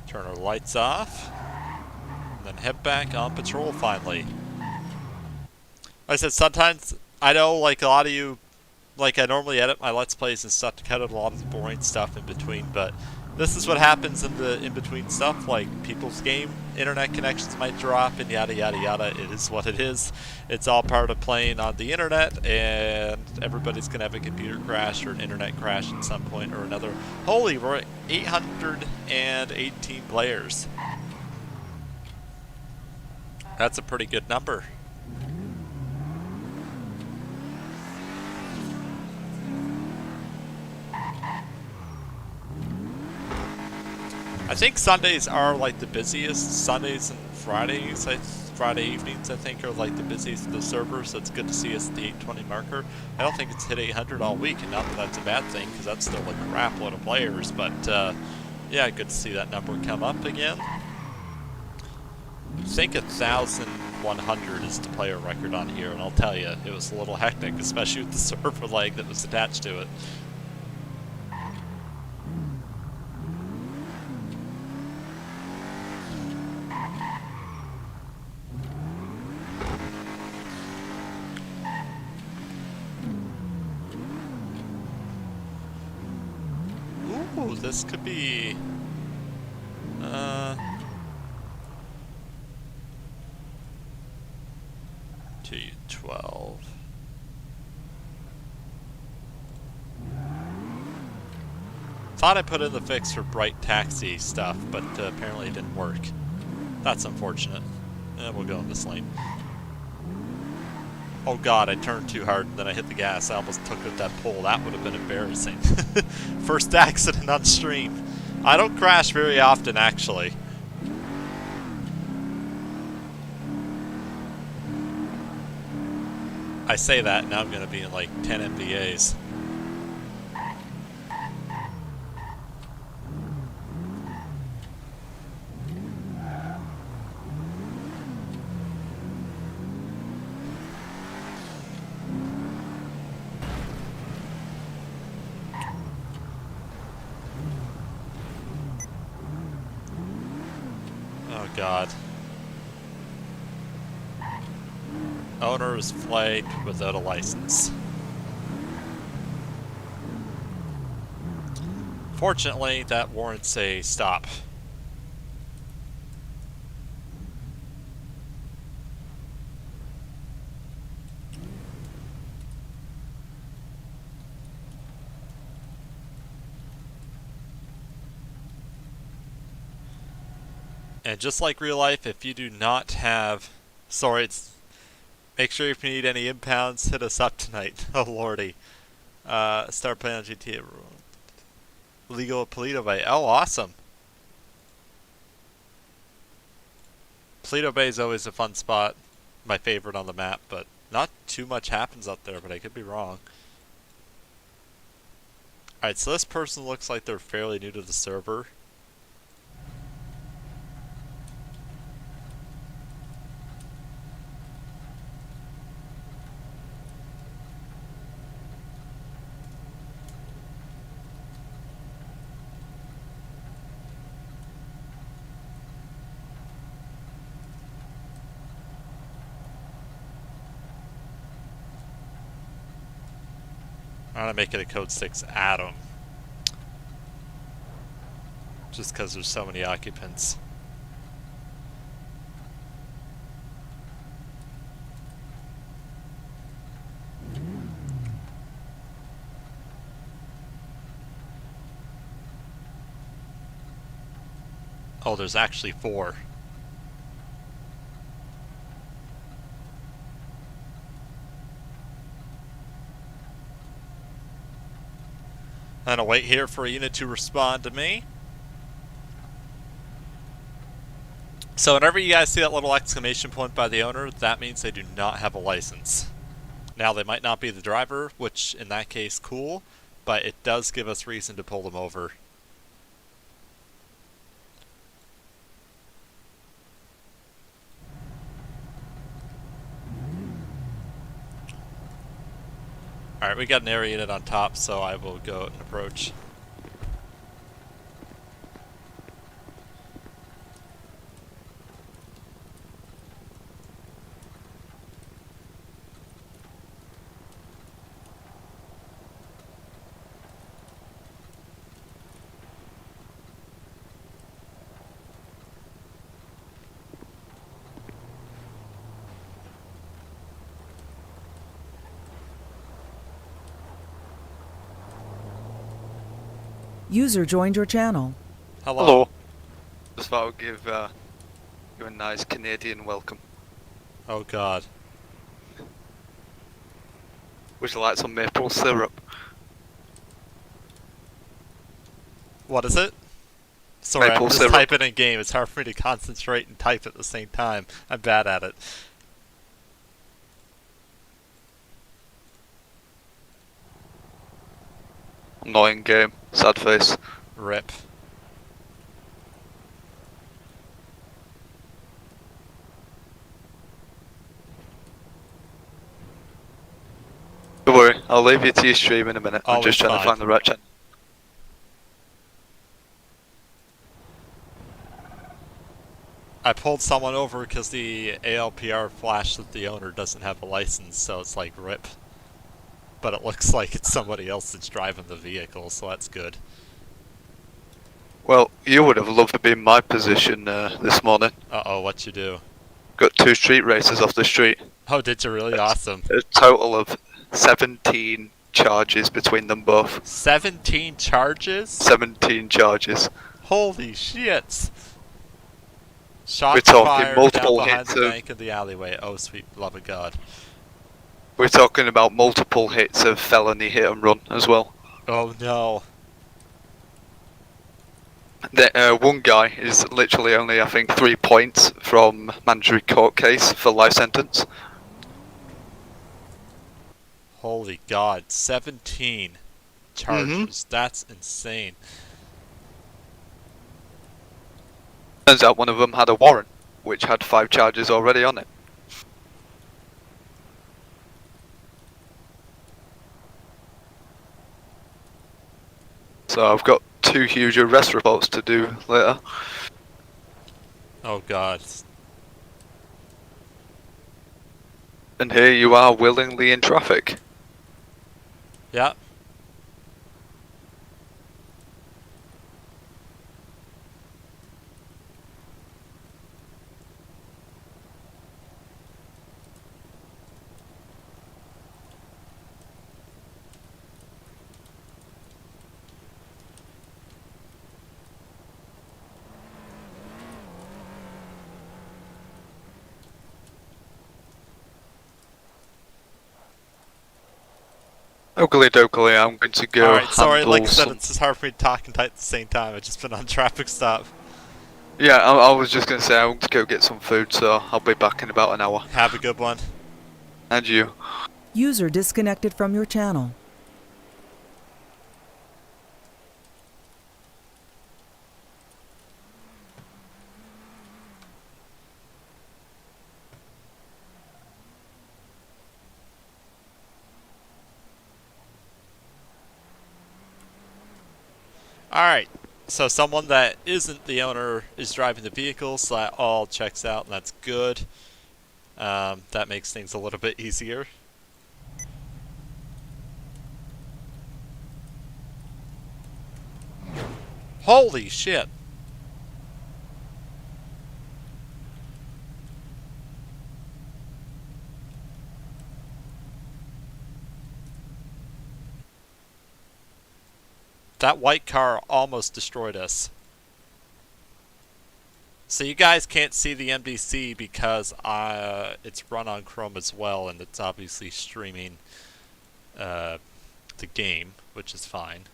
Turn our lights off. And then head back on patrol finally. Like I said, sometimes I know like a lot of you, like I normally edit my Let's Plays and stuff to cut out a lot of the boring stuff in between, but this is what happens in the in-between stuff, like people's game internet connections might drop and yada yada yada. It is what it is. It's all part of playing on the internet, and everybody's gonna have a computer crash or an internet crash at some point or another. Holy, we're at 818 players. That's a pretty good number. I think Sundays are like the busiest. Sundays and Fridays, Friday evenings, I think, are like the busiest of the servers. So it's good to see us at the 820 marker. I don't think it's hit 800 all week, and not that that's a bad thing, because that's still like a crap load of players. But yeah, good to see that number come up again. I think 1,100 is the player record on here, and I'll tell you, it was a little hectic, especially with the server lag that was attached to it. Ooh, this could be... 212. Thought I put in the fix for bright taxi stuff, but apparently it didn't work. That's unfortunate. We'll go in this lane. Oh god, I turned too hard and then I hit the gas. I almost took out that pole. That would have been embarrassing. First accident on stream. I don't crash very often, actually. I say that, now I'm going to be in like 10 MVAs. Oh god. Owner is flagged without a license. Fortunately, that warrants a stop. And just like real life, if you do not have... Sorry, make sure if you need any impounds, hit us up tonight. Oh lordy. Start playing on GTA. Legal at Paleto Bay. Oh, awesome. Paleto Bay is always a fun spot. My favorite on the map, but not too much happens up there, but I could be wrong. Alright, so this person looks like they're fairly new to the server. I'm gonna make it a code 6 Adam. Just because there's so many occupants. Oh, there's actually 4. I'm gonna wait here for a unit to respond to me. So whenever you guys see that little exclamation point by the owner, that means they do not have a license. Now, they might not be the driver, which in that case, cool, but it does give us reason to pull them over. Alright, we got an area unit on top, so I will go and approach. User joined your channel. Hello. Hello. Just thought I would give you a nice Canadian welcome. Oh god. Would you like some maple syrup? What is it? Sorry, Maple I'm just syrup. typing in game. It's hard for me to concentrate and type at the same time. I'm bad at it. Annoying game. Sad face. Rip. I'll leave you to your stream in a minute. I'm Oh, just it's trying to fine. find the right channel. I pulled someone over because the ALPR flashed that the owner doesn't have a license, so it's like rip. But it looks like it's somebody else that's driving the vehicle, so that's good. Well, you would have loved to be in my position this morning. Uh-oh, what you do? Got 2 street races off the street. Oh, did you really? Awesome. A total of 17 charges between them both. 17 charges? 17 charges. Holy shit! Shots We're talking fired multiple down behind hits the of- bank of the alleyway. Oh, sweet beloved God. We're talking about multiple hits of felony hit and run as well. Oh no. One guy is literally only, I think, 3 points from mandatory court case for life sentence. Holy God. 17 charges. That's insane. Turns out one of them had a warrant, which had 5 charges already on it. So I've got 2 huge arrest reports to do later. Oh God. And here you are willingly in traffic. Yeah. Oakley dokley, I'm going to go. Alright, sorry, handle like I said, some- it's just hard for me to talk and type at the same time. I've just been on a traffic stop. Yeah, I was just going to say I'm going to go get some food, so I'll be back in about an hour. Have a good one. And you. User disconnected from your channel. Alright, so someone that isn't the owner is driving the vehicle, so that all checks out, and that's good. That makes things a little bit easier. Holy shit! That white car almost destroyed us. So you guys can't see the MDC because it's run on Chrome as well, and it's obviously streaming the game, which is fine.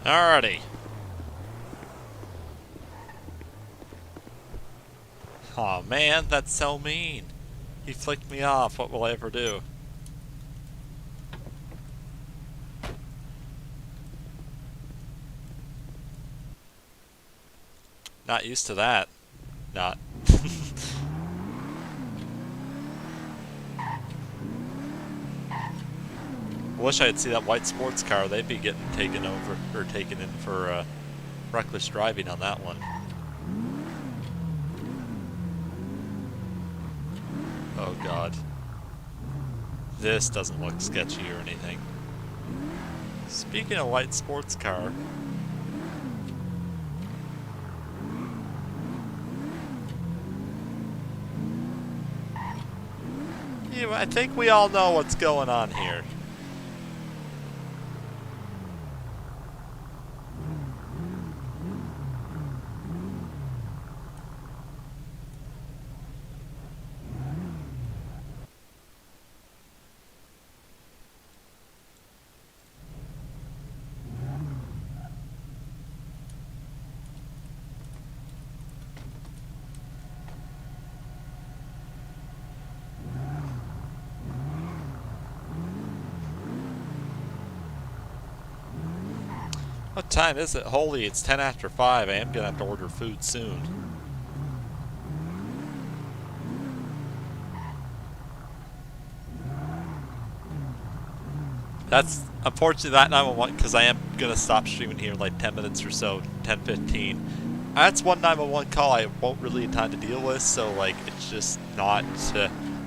Alrighty. Aw, man, that's so mean. He flicked me off. What will I ever do? Not used to that. Not. Wish I'd see that white sports car. They'd be getting taken over or taken in for reckless driving on that one. Oh God. This doesn't look sketchy or anything. Speaking of white sports car. I think we all know what's going on here. What time is it? Holy, it's 10 after 5. I am gonna have to order food soon. That's unfortunately that 911 because I am gonna stop streaming here in like 10 minutes or so, 10:15. That's one 911 call I won't really have time to deal with, so like it's just not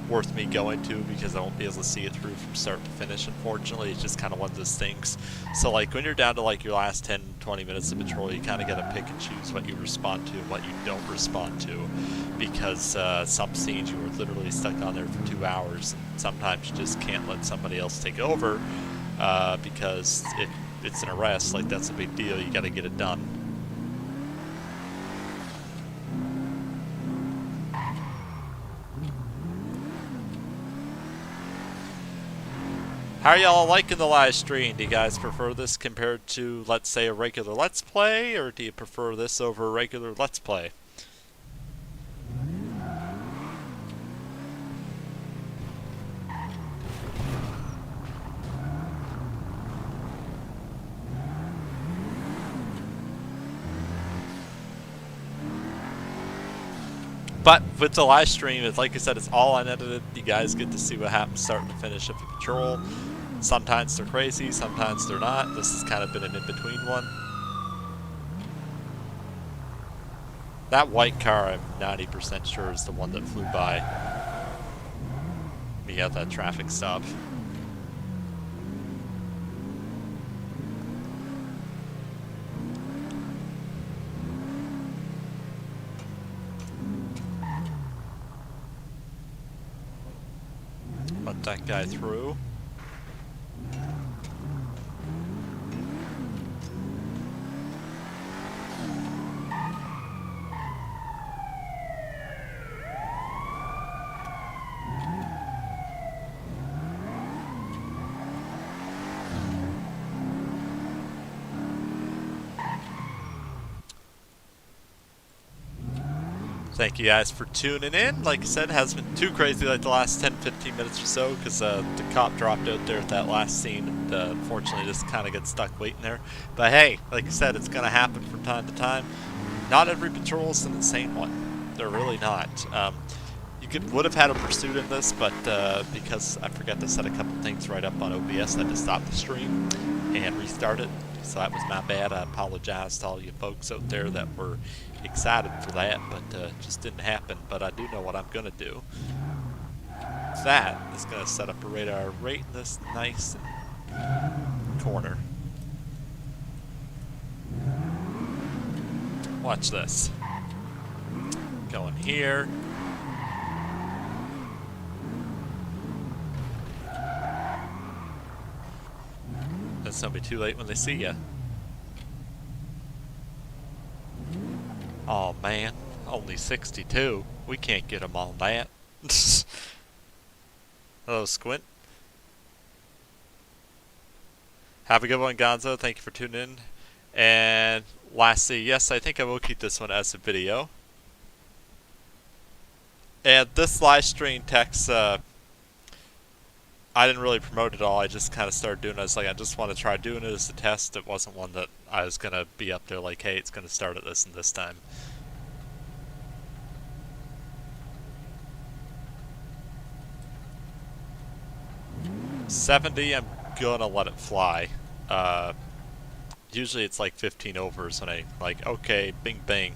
worth me going to because I won't be able to see it through from start to finish. Unfortunately, it's just kind of one of those things. So like when you're down to like your last 10-20 minutes of patrol, you kind of gotta pick and choose what you respond to and what you don't respond to, because some scenes you were literally stuck on there for 2 hours, and sometimes you just can't let somebody else take over. Because if it's an arrest, like that's a big deal, you gotta get it done. How are y'all liking the live stream? Do you guys prefer this compared to, let's say, a regular Let's Play, or do you prefer this over a regular Let's Play? But with the live stream, it's like I said, it's all unedited. You guys get to see what happens starting to finish of the patrol. Sometimes they're crazy, sometimes they're not. This has kind of been an in-between one. That white car, I'm 90% sure, is the one that flew by me at that traffic stop. Let that guy through. Thank you guys for tuning in. Like I said, it hasn't been too crazy like the last 10-15 minutes or so, because the cop dropped out there at that last scene, and unfortunately just kind of get stuck waiting there. But hey, like I said, it's going to happen from time to time. Not every patrol is an insane one. They're really not. You would have had a pursuit in this, but because I forgot to set a couple things right up on OBS, I had to stop the stream and restart it. So that was my bad. I apologize to all you folks out there that were excited for that, but just didn't happen. But I do know what I'm going to do. That is going to set up a radar right in this nice corner. Watch this. Going here. It's gonna be too late when they see you. Oh man, only 62. We can't get them on that. Hello, Squint. Have a good one, Gonzo. Thank you for tuning in. And lastly, yes, I think I will keep this one as a video. And this live stream text, I didn't really promote it all. I just kind of started doing it. I was like, I just want to try doing it as a test. It wasn't one that I was going to be up there like, hey, it's going to start at this and this time. $70, I'm going to let it fly. Usually it's like 15 overs when I like, okay, bing, bang.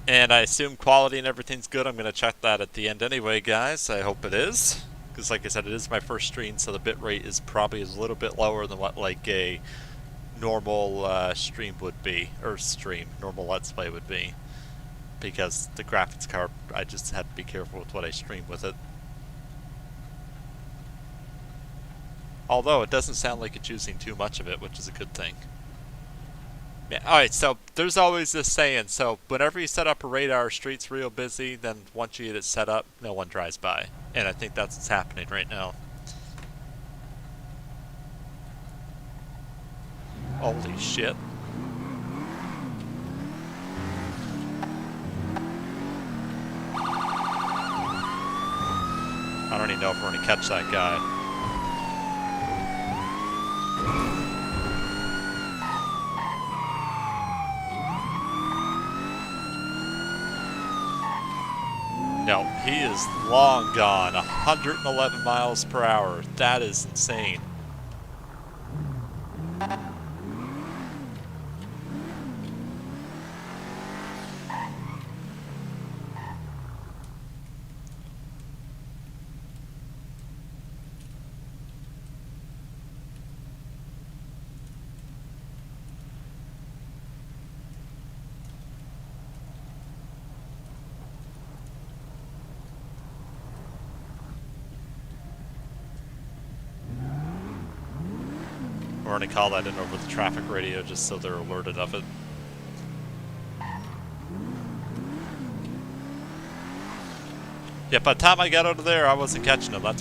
And I assume quality and everything's good. I'm going to check that at the end anyway, guys. I hope it is. Because like I said, it is my first stream, so the bitrate is probably a little bit lower than what like a normal stream would be. Or normal Let's Play would be. Because the graphics card, I just have to be careful with what I stream with it. Although it doesn't sound like it's using too much of it, which is a good thing. Yeah, alright, so there's always this saying, so whenever you set up a radar, street's real busy, then once you get it set up, no one drives by. And I think that's what's happening right now. Holy shit. I don't even know if we're going to catch that guy. No, he is long gone. 111 miles per hour. That is insane. We're going to call that in over the traffic radio just so they're alerted of it. Yeah, by the time I got out of there, I wasn't catching them, that's for